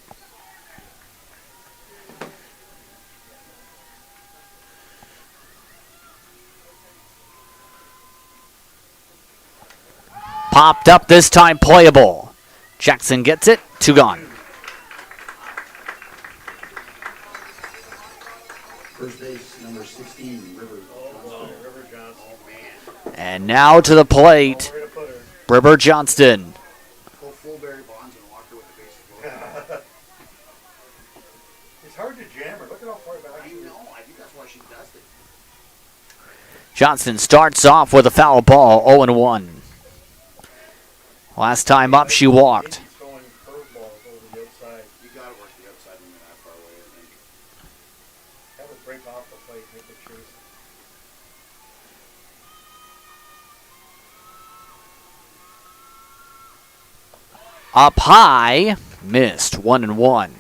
Popped up this time, playable. Jackson gets it, 2 gone. First base number 16, River Johnston. River Johnson. And now to the plate, Where to put her? River Johnston. Go full Barry Bonds and walk her with the bases loaded. It's hard to jam her. Look at how far back I she is. know. I think that's why she does it. Johnston starts off with a foul ball, 0-1. Last time up, she walked. He's throwing curveballs over the outside. You gotta work the outside when you're that far away, I think. That would break off the plate, make it chase. Up high, missed, 1-1.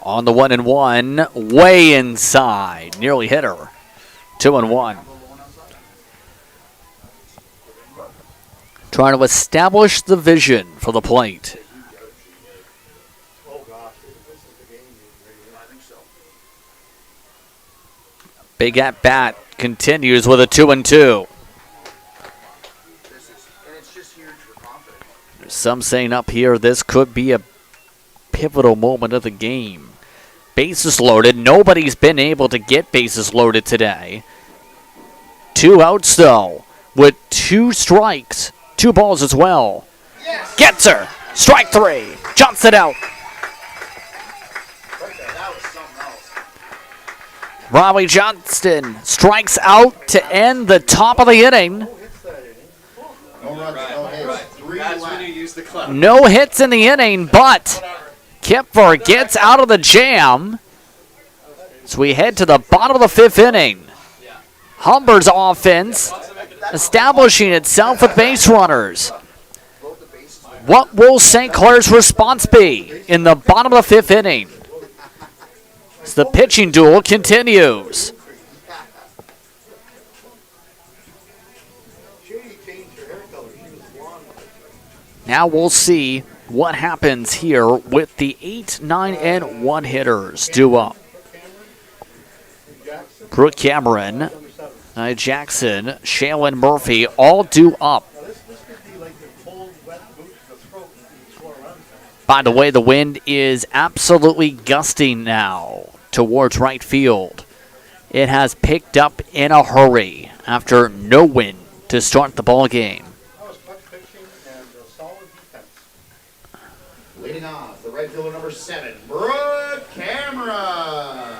On the 1-1, way inside, nearly hit her. 2-1. Trying to establish the vision for the plate. Oh gosh, this is the game right I think so. Big at bat continues with a 2-2. This is, and it's just huge for confidence. There's some saying up here this could be a pivotal moment of the game. Bases loaded. Nobody's been able to get bases loaded today. 2 outs, though, with 2 strikes. 2 balls as well. Gets her. Strike 3. Johnson out. That was something else. Riley Johnston strikes out to end the top of the inning. No runs, no hits. 3 left. No hits in the inning, but Kipfer gets out of the jam. So we head to the bottom of the 5th inning. Humber's offense establishing itself with base runners. What will St. Clair's response be in the bottom of the 5th inning? As the pitching duel continues. Now we'll see what happens here with the 8, 9, and 1 hitters due up. Brooke Cameron, Jackson, Shaylin Murphy, all due up. By the way, the wind is absolutely gusting now towards right field. It has picked up in a hurry after no wind to start the ball game. Leading off, the right fielder number 7, Brooke Cameron.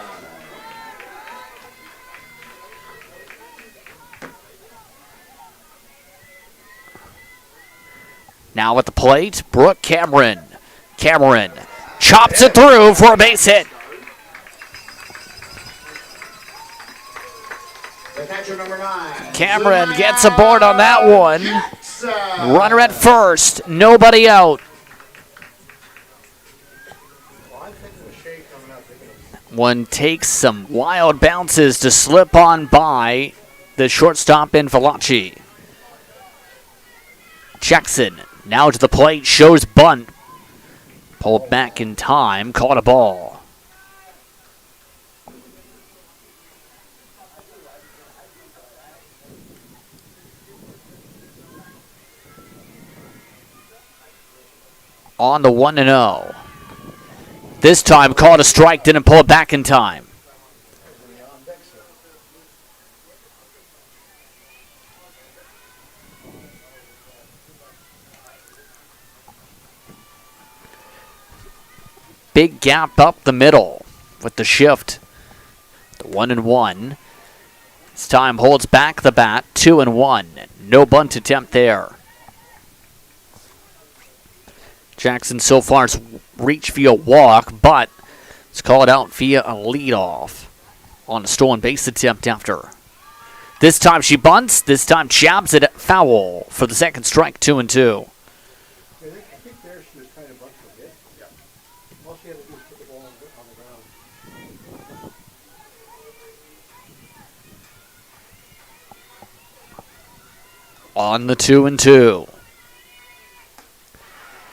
Now at the plate, Brooke Cameron. Cameron chops it through for a base hit. The catcher number 9. Cameron gets aboard on that one. Runner at first, nobody out. One takes some wild bounces to slip on by the shortstop in Valachi. Jackson now to the plate, shows bunt. Pulled back in time, caught a ball. On the 1-0. This time caught a strike, didn't pull it back in time. Big gap up the middle with the shift. The 1-1. This time holds back the bat, 2-1. No bunt attempt there. Jackson so far has reached via walk, but it's called out via a leadoff on a stolen base attempt after. This time she bunts, this time jabs it at foul for the second strike, 2-2. I think there she was trying to bunt for hit. All she had to do was put the ball on the ground. On the 2-2.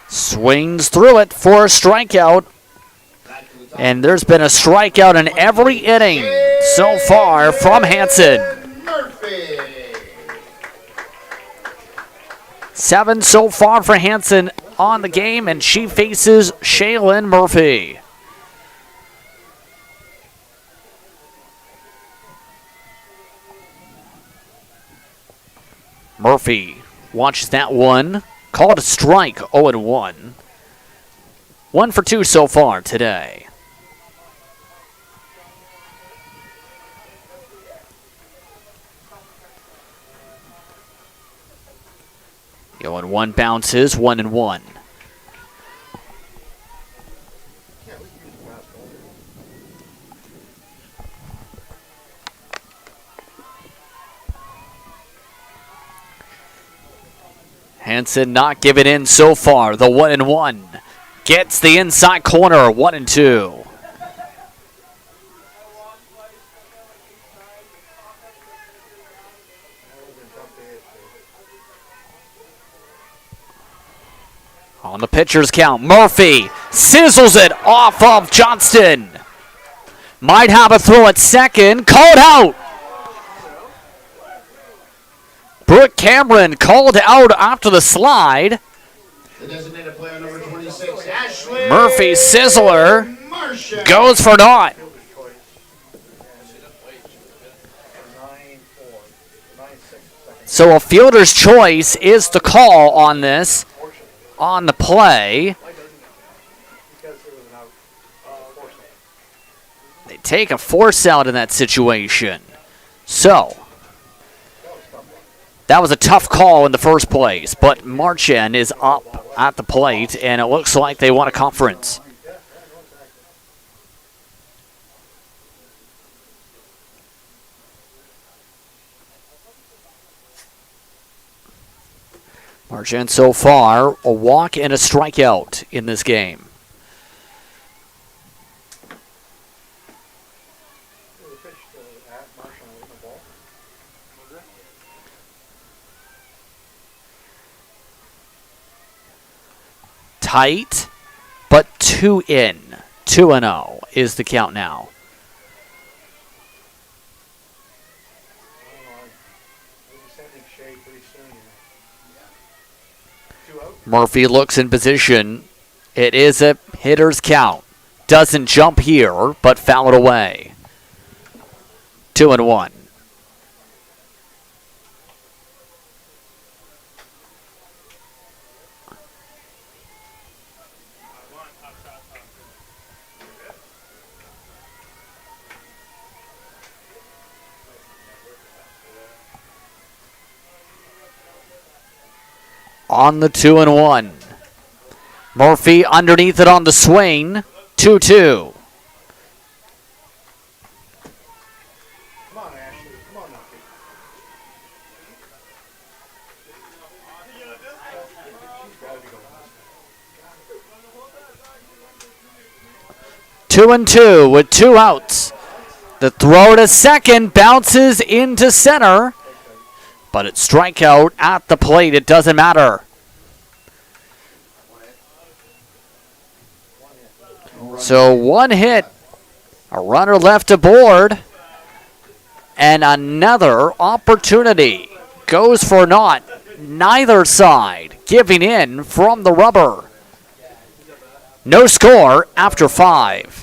Swings through it for a strikeout. And there's been a strikeout in every inning so far from Hansen. Murphy. 7 so far for Hansen on the game, and she faces Shaylin Murphy. Murphy watches that one. Called a strike, 0-1. 1 for 2 so far today. The 0-1 bounces, 1-1. Hansen not giving in so far. The 1-1 gets the inside corner. 1-2. On the pitcher's count, Murphy sizzles it off of Johnston. Might have a throw at second. Called out. Brooke Cameron called out after the slide. The designated player number 26, Ashley Murphy Sizzler Marcia. goes for naught. Fielder's choice. And 9-4. 9-6 seconds. So a fielder's choice is the call on this, Fortunately. on the play. Why doesn't it? Because there was an out. Fortunately. They take a force out in that situation. So, that was a tough call in the first place, but Marchand is up at the plate, and it looks like they won a conference. Marchand so far, a walk and a strikeout in this game. The pitch at Marshall with the ball. Tight, but 2 in. 2-0 is the count now. We'll be sending shade pretty soon, you know. 2 out. Murphy looks in position. It is a hitter's count. Doesn't jump here, but foul it away. 2-1. On the 2-1. Murphy underneath it on the swing. 2-2. Come on, Ashley. Come on now, kid. She's got to be going this. 2-2 with 2 outs. The throw to second bounces into center, but it's strikeout at the plate. It doesn't matter. So 1 hit, a runner left aboard, and another opportunity goes for naught. Neither side giving in from the rubber. No score after 5.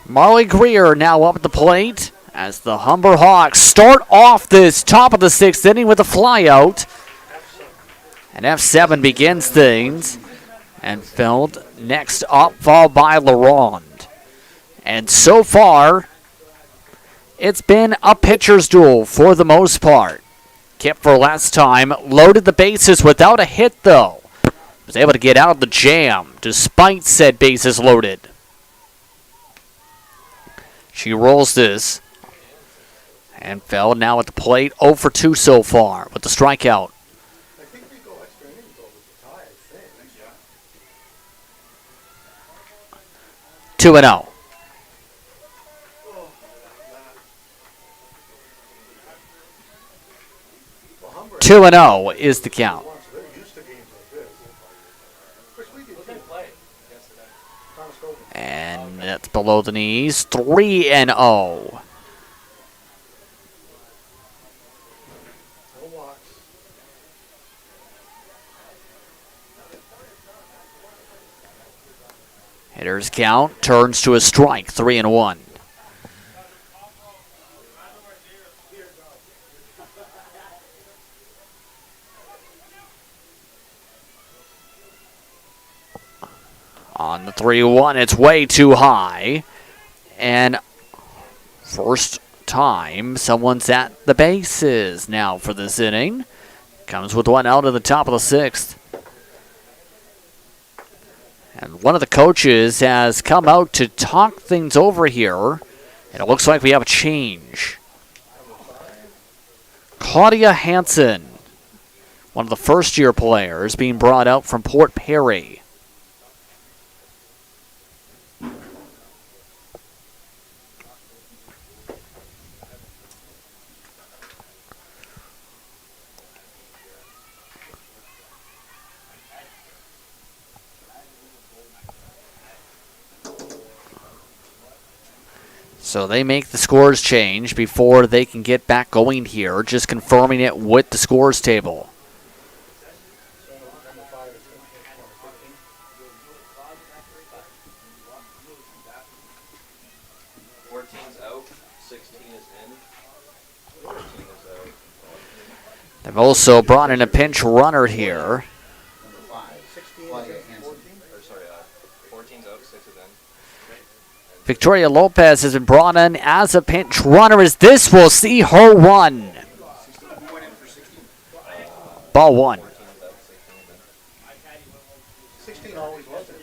Marley Greer now up at the plate as the Humber Hawks start off this top of the 6th inning with a flyout. And F7 begins things. And Feld next up, followed by LaRonde. And so far, it's been a pitcher's duel for the most part. Kipfer last time loaded the bases without a hit, though. Was able to get out of the jam despite said bases loaded. She rolls this. And Feld now at the plate, 0 for 2 so far with the strikeout. I think we go extra innings over the tie, I think. 2-0. 2-0 is the count. They're used to games like this. Of course, we did too. Thomas Golden. And that's below the knees. 3-0. No walks. Hitter's count turns to a strike. 3-1. 3-1, it's way too high. And first time someone's at the bases now for this inning. Comes with one out at the top of the 6th. And one of the coaches has come out to talk things over here. And it looks like we have a change. Claudia Hansen, one of the first-year players, being brought out from Port Perry. So they make the scores change before they can get back going here, just confirming it with the scores table. They've also brought in a pinch runner here. Victoria Lopez has been brought in as a pinch runner, as this will see her run. Ball 1. 16 always was it.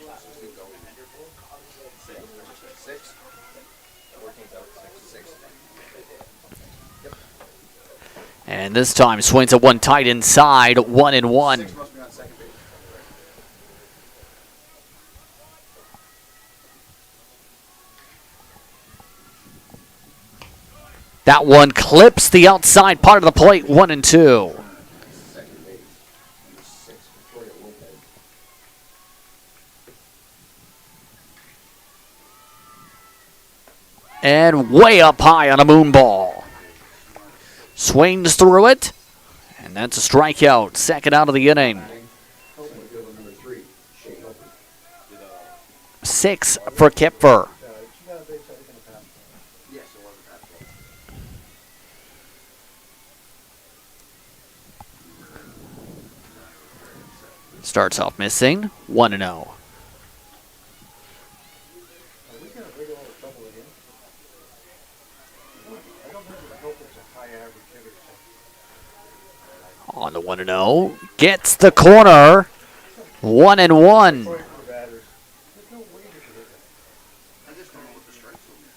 And this time swings at one tight inside, 1-1. That one clips the outside part of the plate, 1-2. And way up high on a moon ball. Swings through it, and that's a strikeout. Second out of the inning. 6 for Kipfer. Starts off missing, 1-0. On the 1-0, gets the corner, 1-1. I just don't know what the strike zone is.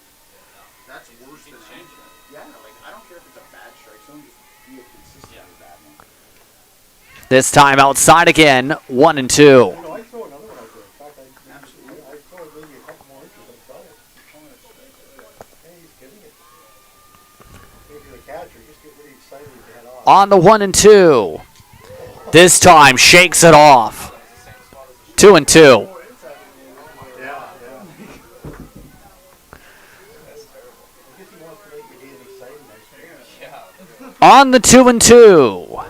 That's worse than yeah, like I don't care if it's a bad strike zone, just be a consistently bad one. This time outside again, 1-2. You know, I'd throw another one out there. In fact, I'd throw maybe a couple more inches. I'd throw it. Hey, he's getting it. If you're a catcher, just get really excited to head off. On the 1-2. This time shakes it off. 2-2. On the 2-2.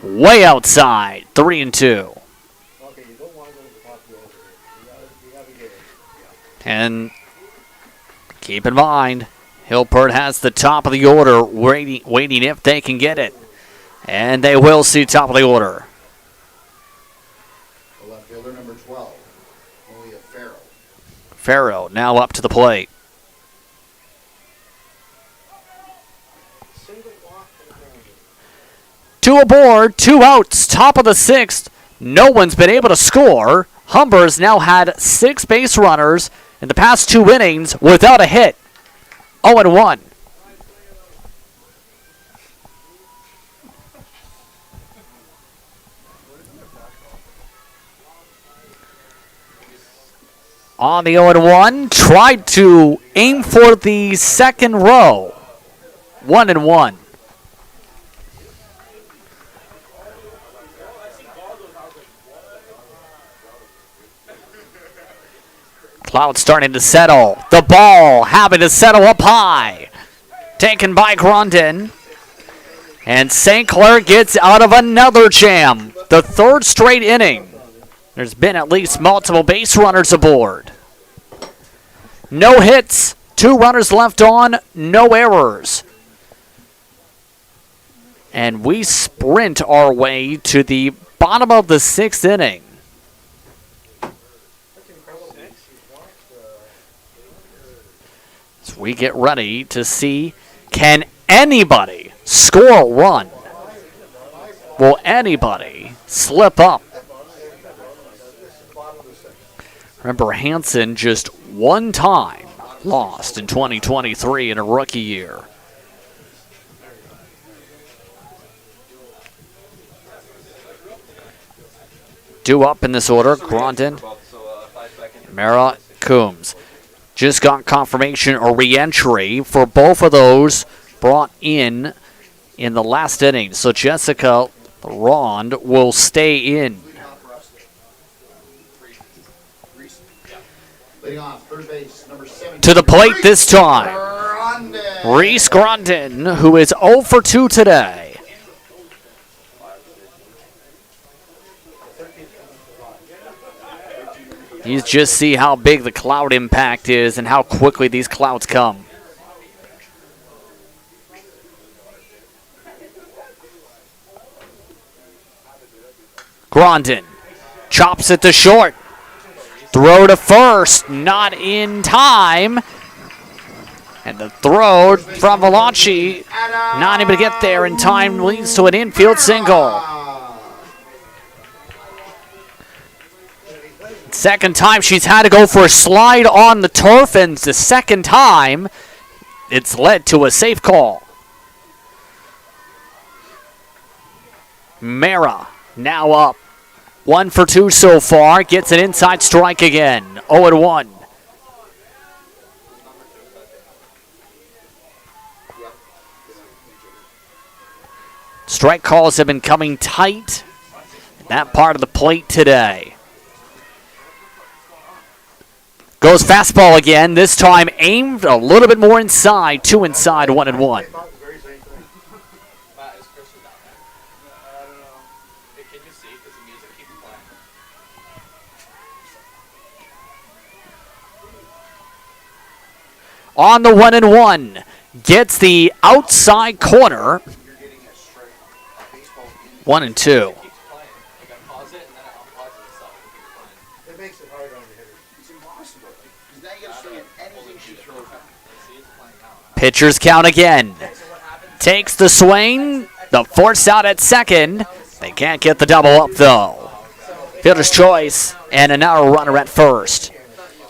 Way outside, 3-2. And keep in mind, Hilpert has the top of the order, waiting if they can get it. And they will see top of the order. The left fielder, number 12, Malia Farrell. Farrow now up to the plate. Two aboard, 2 outs, top of the 6th. No one's been able to score. Humber's now had 6 base runners in the past 2 innings without a hit. 0-1. On the 0-1, tried to aim for the second row. 1-1. Cloud starting to settle. The ball having to settle up high. Taken by Grondin. And St. Clair gets out of another jam. The 3rd straight inning. There's been at least multiple base runners aboard. No hits, 2 runners left on, no errors. And we sprint our way to the bottom of the 6th inning. as we get ready to see, can anybody score a run? Will anybody slip up? Remember, Hansen just one time lost in 2023 in a rookie year. Due up in this order, Grondin, Mara, Coombs. Just got confirmation or re-entry for both of those brought in the last inning. So Jessica Rond will stay in. Leading off, third base, number 7. To the plate this time, Grondin. Reese Grondin, who is 0 for 2 today. You just see how big the cloud impact is and how quickly these clouds come. Grondin chops it to short. Throw to first, not in time. And the throw from Valachi, not able to get there in time, leads to an infield single. Second time she's had to go for a slide on the turf, and the second time it's led to a safe call. Mara now up. 1 for 2 so far. Gets an inside strike again. 0-1. Strike calls have been coming tight in that part of the plate today. Goes fastball again. This time aimed a little bit more inside. 2 inside, 1-1. On the 1-1, gets the outside corner. 1-2. It makes it hard on the hitters. It's impossible. Because now you got to swing at anything she throws at. Pitcher's count again. Takes the swing. The force out at second. They can't get the double up though. Fielder's choice and another runner at first.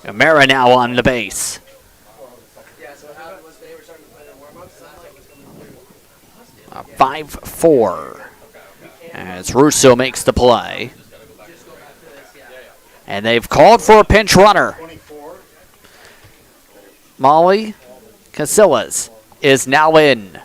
Amara now on the base. 5-4 as Russo makes the play. And they've called for a pinch runner. Molly Casillas is now in.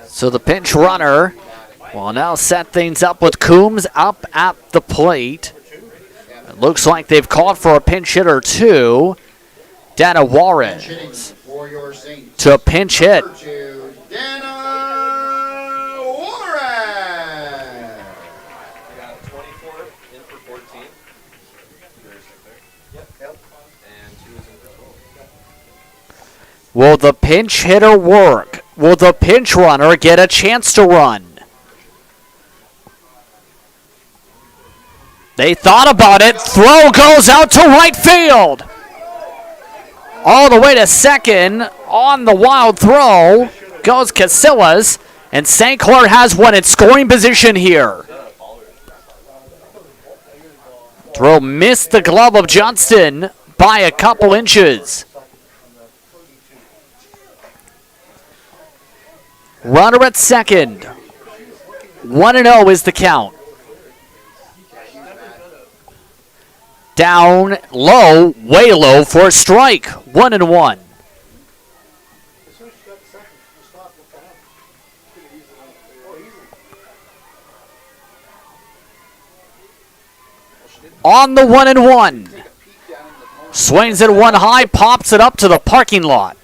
So the pinch runner will now set things up with Coombs up at the plate. It looks like they've called for a pinch hitter too. Dana Juarez to pinch hit. Dana Juarez. We got 24 in for 14. Yep. And 2 is in for 12. Will the pinch hitter work? Will the pinch runner get a chance to run? They thought about it. Throw goes out to right field. All the way to second on the wild throw goes Casillas, and St. Clair has one in scoring position here. Throw missed the glove of Johnston by a couple inches. Runner at second. 1-0 is the count. Down low, way low for a strike. 1-1. On the 1-1. Swings it one high, pops it up to the parking lot.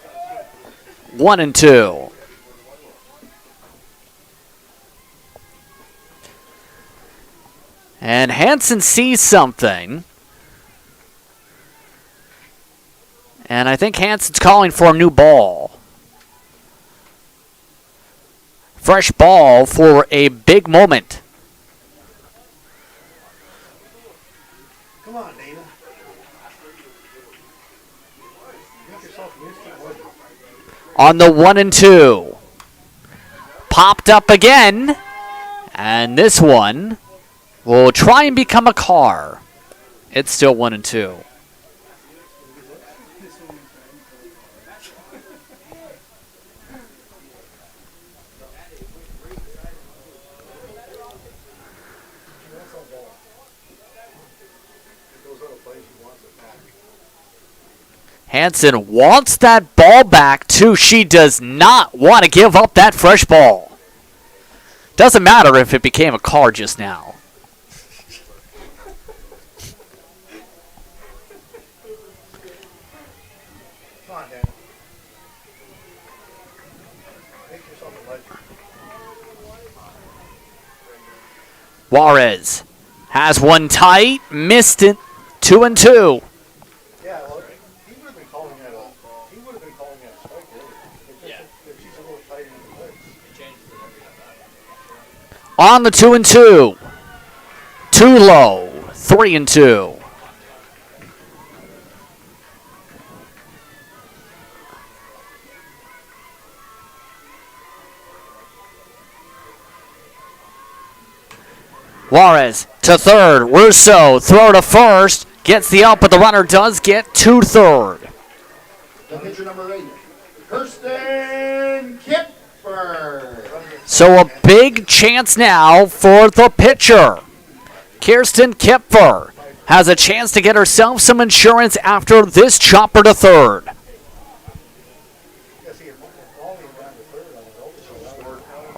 1-2. And Hansen sees something. And I think Hansen's calling for a new ball. Fresh ball for a big moment. Come on, Dana. Make yourself an instant wonder. On the 1-2. Popped up again. And this one will try and become a car. It's still 1-2. Hanson wants that ball back too. She does not want to give up that fresh ball. Doesn't matter if it became a car just now. Come on, Dan. Make yourself a legend. Juarez has one tight, missed it. 2-2. Yeah, well, he would have been calling that a strike there. If she's a little tight in the legs. On the 2-2. Too low. 3-2. Juarez to third. Russo throw to first. Gets the out, but the runner does get to third. The pitcher number 8, Kirsten Kipper. So a big chance now for the pitcher. Kirsten Kipfer has a chance to get herself some insurance after this chopper to third.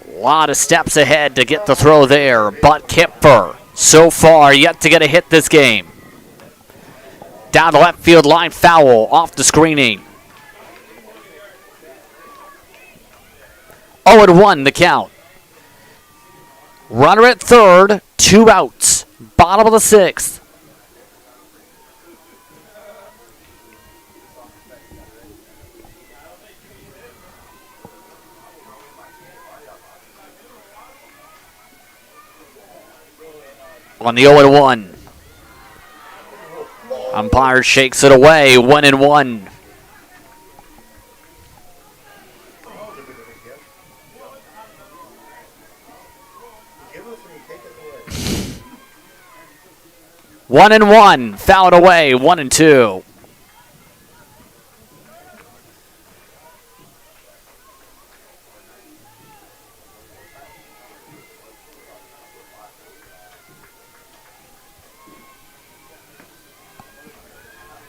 A lot of steps ahead to get the throw there, but Kipfer so far yet to get a hit this game. Down the left field line, foul off the screening. 0-1 the count. Runner at third, 2 outs. Bottom of the 6th. On the 0-1. Umpire shakes it away, 1-1. One and one, fouled away, 1-2.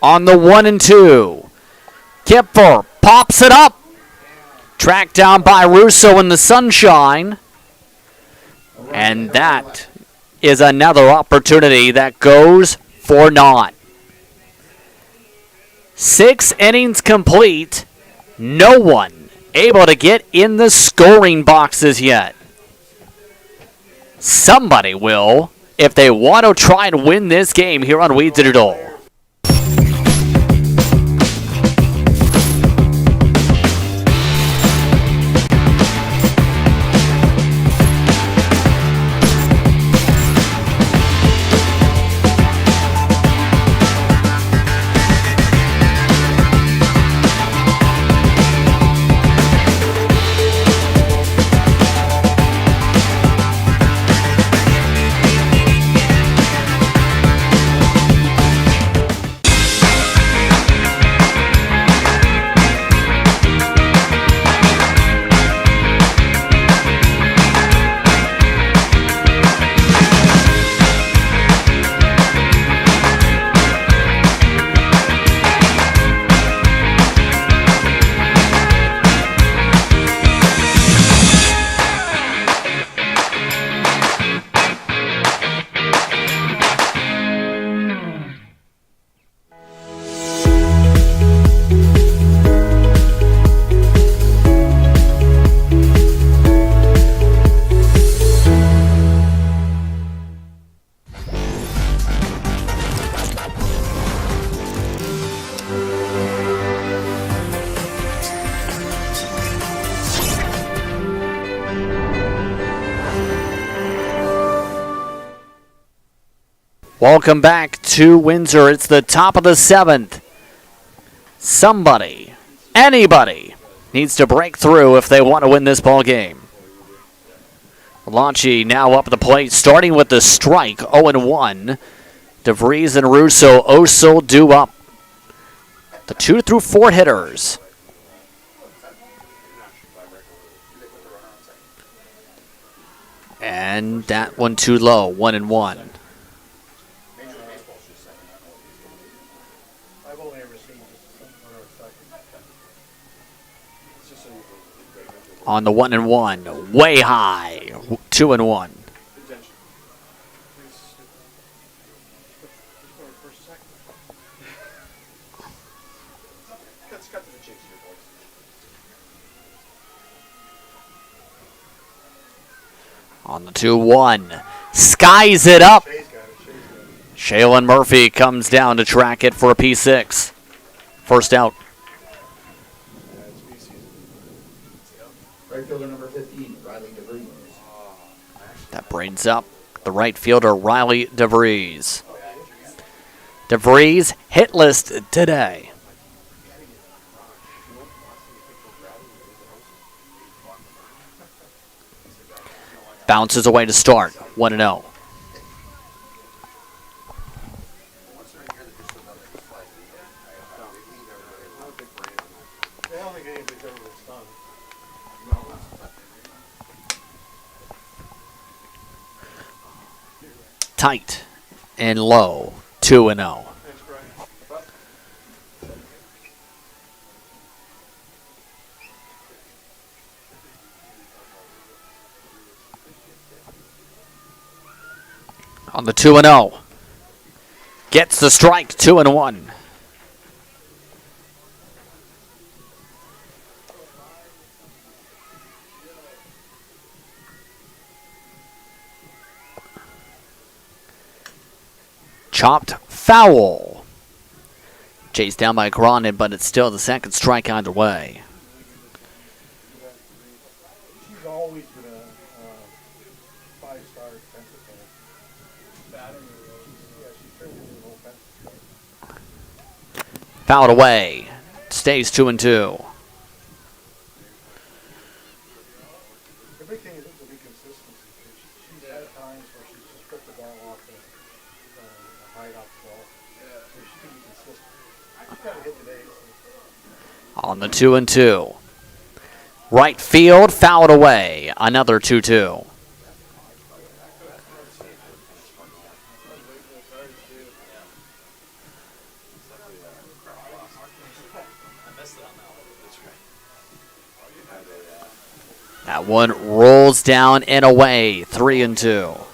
On the 1-2. Kipfer pops it up. Tracked down by Russo in the sunshine. And that is another opportunity that goes for naught. 6 innings complete. No one able to get in the scoring boxes yet. Somebody will if they want to try and win this game here on Weeds Digital. Welcome back to Windsor. It's the top of the 7th. Somebody, anybody, needs to break through if they want to win this ball game. Launchi now up at the plate, starting with the strike, 0-1. DeVries and Russo also due up. The 2 through 4 hitters. And that one too low, 1-1. I've only ever seen just something or a second. On the 1-1, way high, 2-1. On the 2-1, skies it up. Shaylin Murphy comes down to track it for a P6. First out. Right fielder number 15, Riley DeVries. That brings up the right fielder, Riley DeVries. DeVries hitless today. Bounces away to start, 1-0. Tight and low, 2-0. On the 2-0. Gets the strike, 2-1. Chopped foul. Chased down by Gronin, but it's still the second strike either way. She's always been a five-star defensive player. She's turned into an offensive player. Fouled away. Stays 2-2. The big thing is to be consistency. She's had times where she's just stripped the ball off the hide off the ball. So she can be consistent. She's got to hit today. On the 2-2. Right field, fouled away. Another 2-2. That one rolls down and away, 3-2.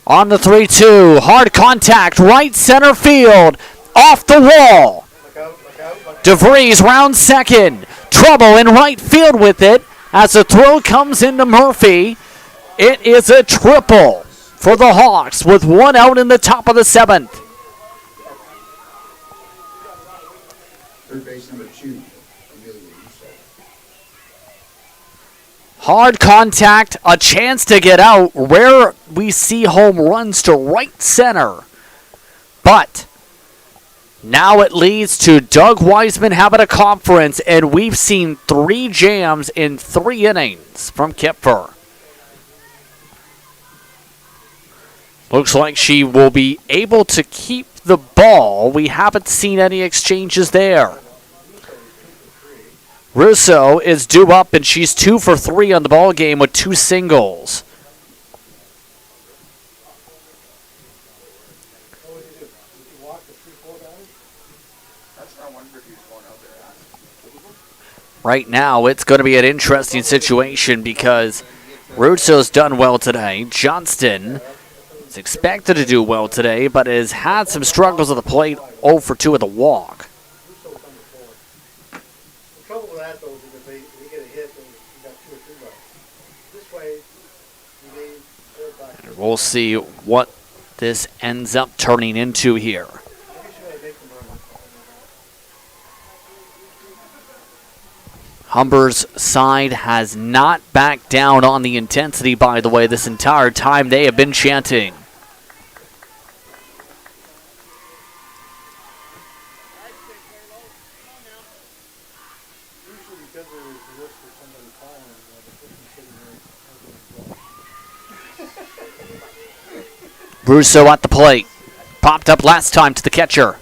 On the 3-2, hard contact, right center field, off the wall. DeVries round second, trouble in right field with it as the throw comes into Murphy. It is a triple for the Hawks with one out in the top of the 7th. Third base number 2, Amelia Russo. Hard contact, a chance to get out. Rare we see home runs to right center. But now it leads to Doug Wiseman having a conference, and we've seen 3 jams in 3 innings from Kipfer. Looks like she will be able to keep the ball. We haven't seen any exchanges there. Russo is due up, and she's 2 for 3 on the ball game with 2 singles. Right now, it's going to be an interesting situation because Russo's done well today. Johnston is expected to do well today, but has had some struggles at the plate, 0 for 2 at the walk. The trouble with that, though, is if they get a hit, then you got 2 or 3 runs. This way, you need 4 back. We'll see what this ends up turning into here. Humber's side has not backed down on the intensity, by the way, this entire time they have been chanting. Usually because there is the risk of somebody falling, the person sitting there. Russo at the plate. Popped up last time to the catcher.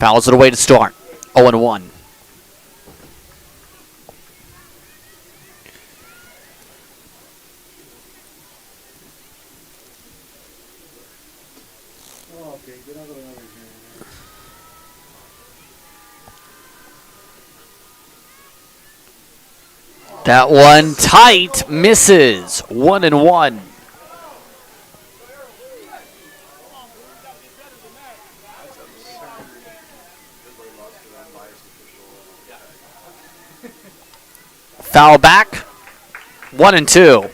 Fouls it away to start. 0-1. Oh, okay, get another here. That one tight, misses. 1-1. Foul back. 1-2.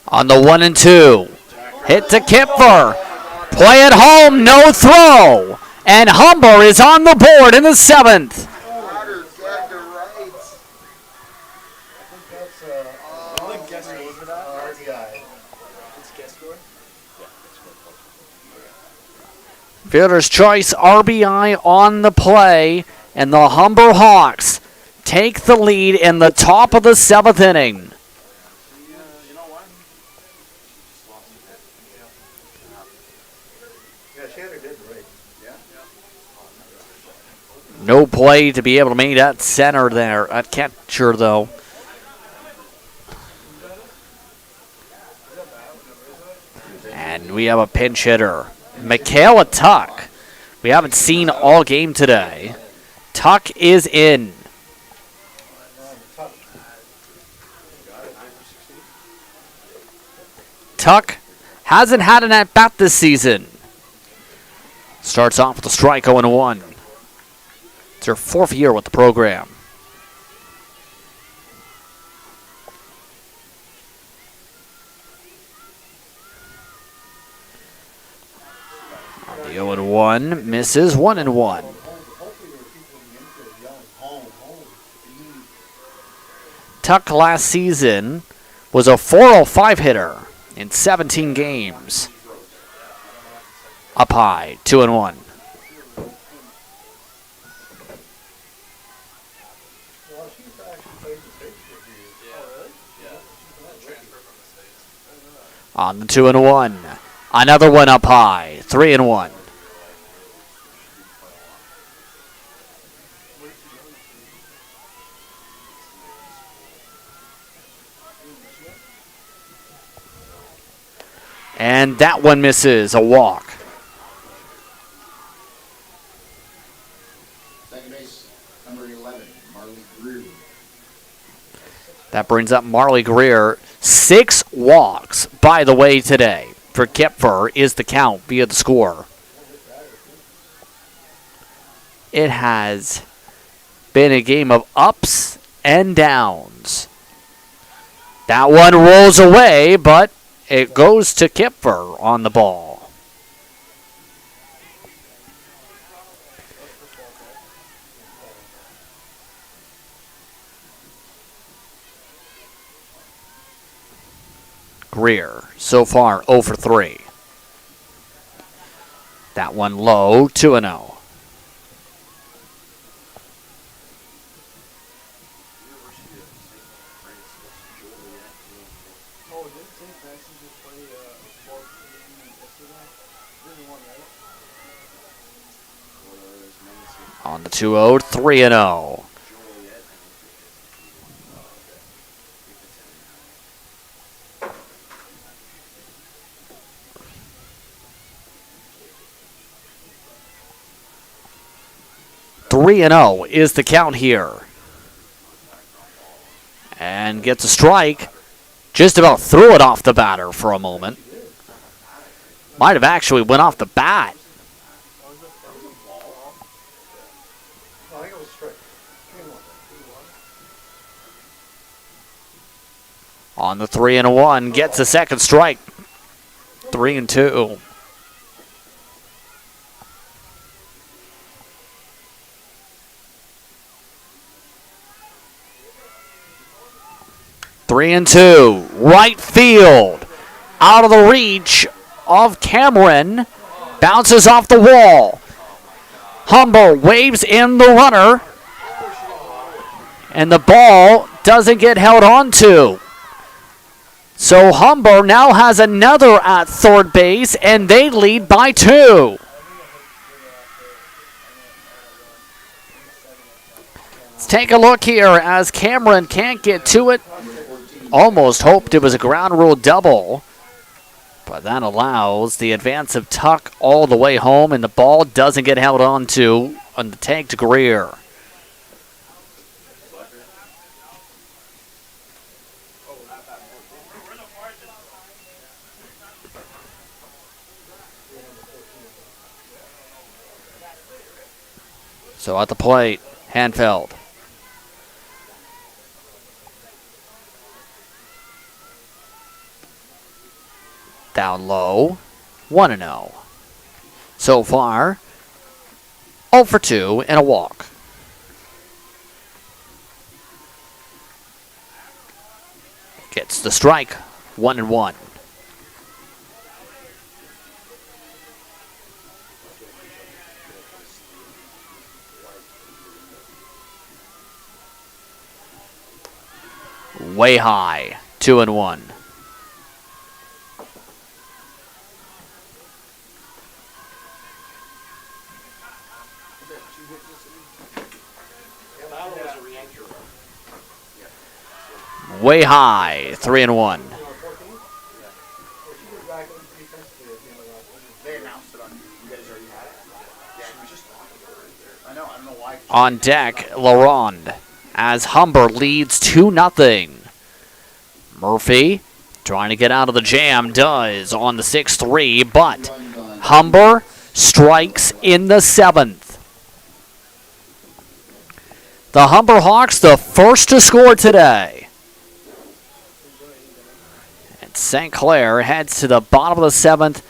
On the 1-2. Hit to Kipfer. Play at home, no throw. And Humber is on the board in the 7th. Fielder's choice, RBI on the play, and the Humber Hawks take the lead in the top of the 7th inning. No play to be able to make that center there at catcher, though. And we have a pinch hitter. Michaela Tuck. We haven't seen all game today. Tuck is in. Tuck hasn't had an at-bat this season. Starts off with a strike, 0-1. It's her 4th year with the program. The 0-1 misses. 1-1. Tuck last season was a .405 hitter in 17 games. Up high, 2-1. On the 2-1. Another one up high, 3-1. And that one misses, a walk. Second base, number 11, Marley Greer. That brings up Marley Greer. 6 walks, by the way, today for Kipfer is the count via the score. It has been a game of ups and downs. That one rolls away, but it goes to Kipfer on the ball. Greer, so far 0 for 3. That one low, 2-0. On the 2-0, 3-0. Is the count here. And gets a strike. Just about threw it off the batter for a moment. Might have actually went off the bat. On the 3-1, gets a second strike. 3-2. Three and two. Right field. Out of the reach of Cameron. Bounces off the wall. Humber waves in the runner. And the ball doesn't get held on to. So Humber now has another at third base, and they lead by 2. Let's take a look here as Cameron can't get to it. Almost hoped it was a ground rule double, but that allows the advance of Tuck all the way home, and the ball doesn't get held on to on the tag to Greer. So at the plate, Hanfeld. Down low, 1-0. So far, 0 for 2 and a walk. Gets the strike, 1-1. Way high, 2-1. Way high, 3-1. They announced it on. You guys already had it? Yeah, she was just talking to her right there. I don't know why. On deck, LaRonde, as Humber leads 2-0. Murphy trying to get out of the jam, does on the 6-3, but Humber strikes in the 7th. The Humber Hawks, the first to score today. And St. Clair heads to the bottom of the 7th,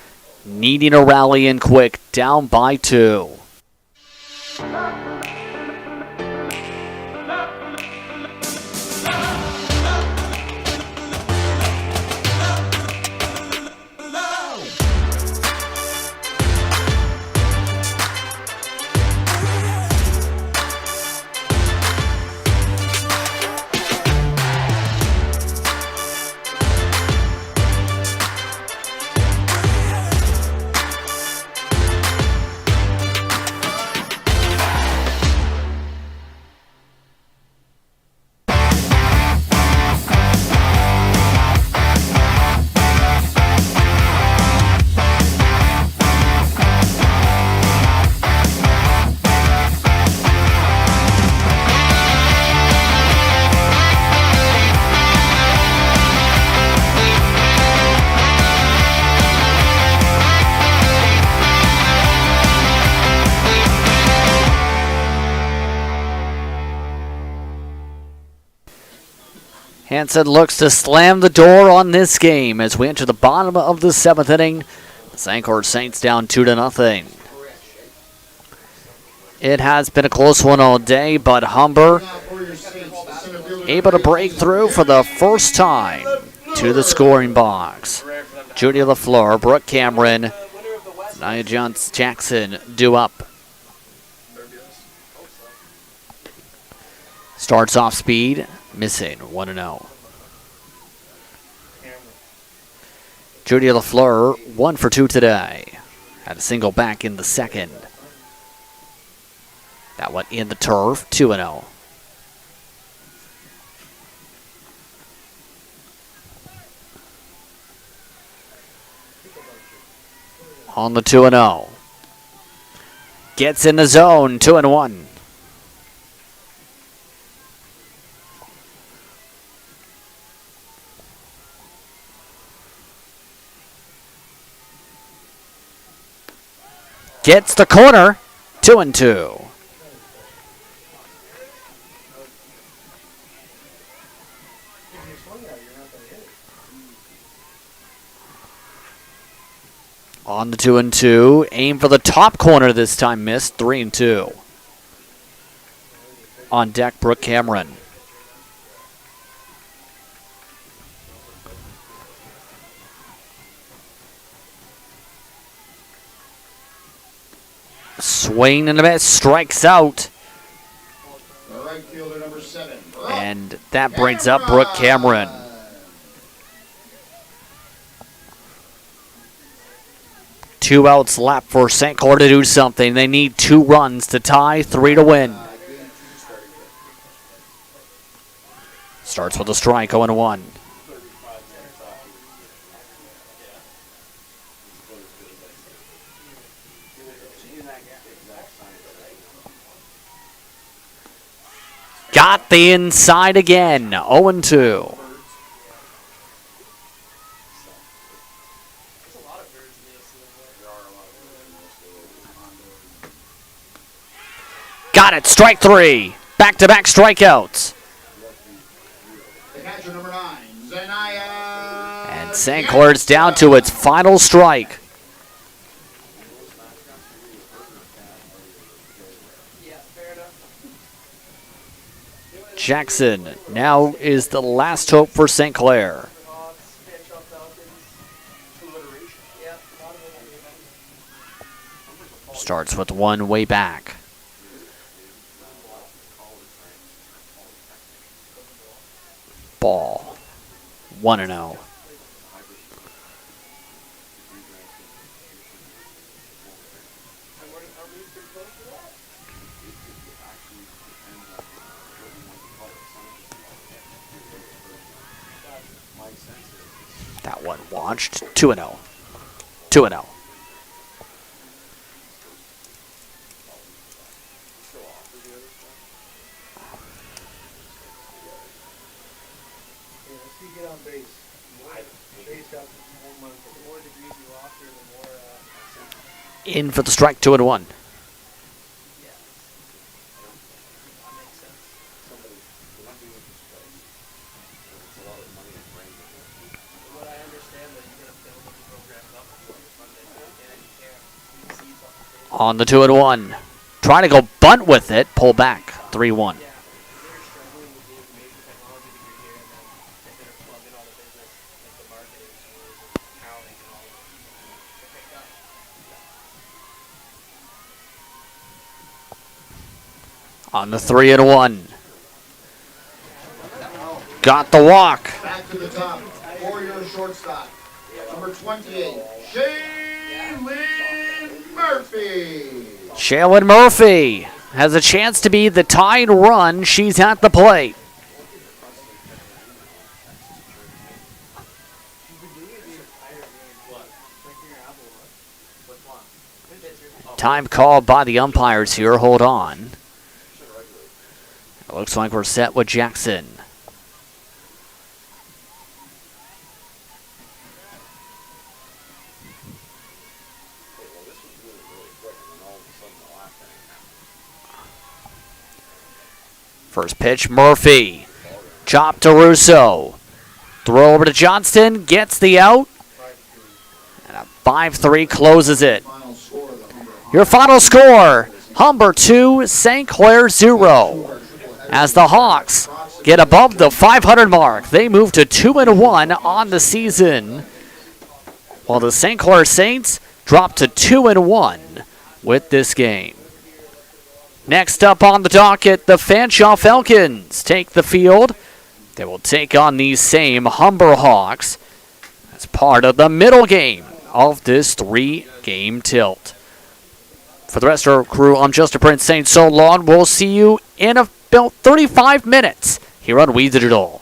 needing a rally in quick, down by 2. Hansen looks to slam the door on this game as we enter the bottom of the 7th inning. The St. Clair Saints down 2-0. It has been a close one all day, but Humber able to break through for the first time to the scoring box. Judy LaFleur, Brooke Cameron, Nia Jackson due up. Starts off speed, missing 1-0. Judy LaFleur, 1 for 2 today. Had a single back in the 2nd. That one in the turf, 2-0. On the 2-0. Gets in the zone, 2-1. Gets the corner, 2-2. swing at it, you're not going to hit it. On the 2-2. Aim for the top corner this time. Missed. 3-2. On deck, Brooke Cameron. Swing and a miss. Strikes out. The right fielder, number 7. And that brings up Brooke Cameron. Two outs left for St. Clair to do something. They need 2 runs to tie, 3 to win. Starts with a strike, 0-1. Got the inside again, 0-2. Got it, strike 3. Back-to-back strikeouts. The catcher, number 9, Zanaya. And St. Clair's down to its final strike. Jackson now is the last hope for St. Clair. Starts with 1 way back. Ball. 1-0. That one launched. 2-0. 2-0. In for the strike, 2-1. On the 2-1. Trying to go bunt with it. Pull back. 3-1. On the 3-1. Got the walk. Back to the top. Warrior shortstop. Number 28, Shaylin Murphy. Shaylin Murphy has a chance to be the tying run. She's at the plate. Time called by the umpires here. Hold on. It looks like we're set with Jackson. First pitch, Murphy. Chop to Russo. Throw over to Johnston. Gets the out. And a 5-3 closes it. Your final score, Humber 2, St. Clair 0. As the Hawks get above the 500 mark, they move to 2-1 on the season, while the St. Clair Saints drop to 2-1 with this game. Next up on the docket, the Fanshawe Falcons take the field. They will take on these same Humber Hawks as part of the middle game of this 3-game tilt. For the rest of our crew, I'm Justin Prince saying so long. We'll see you in about 35 minutes here on We Digital.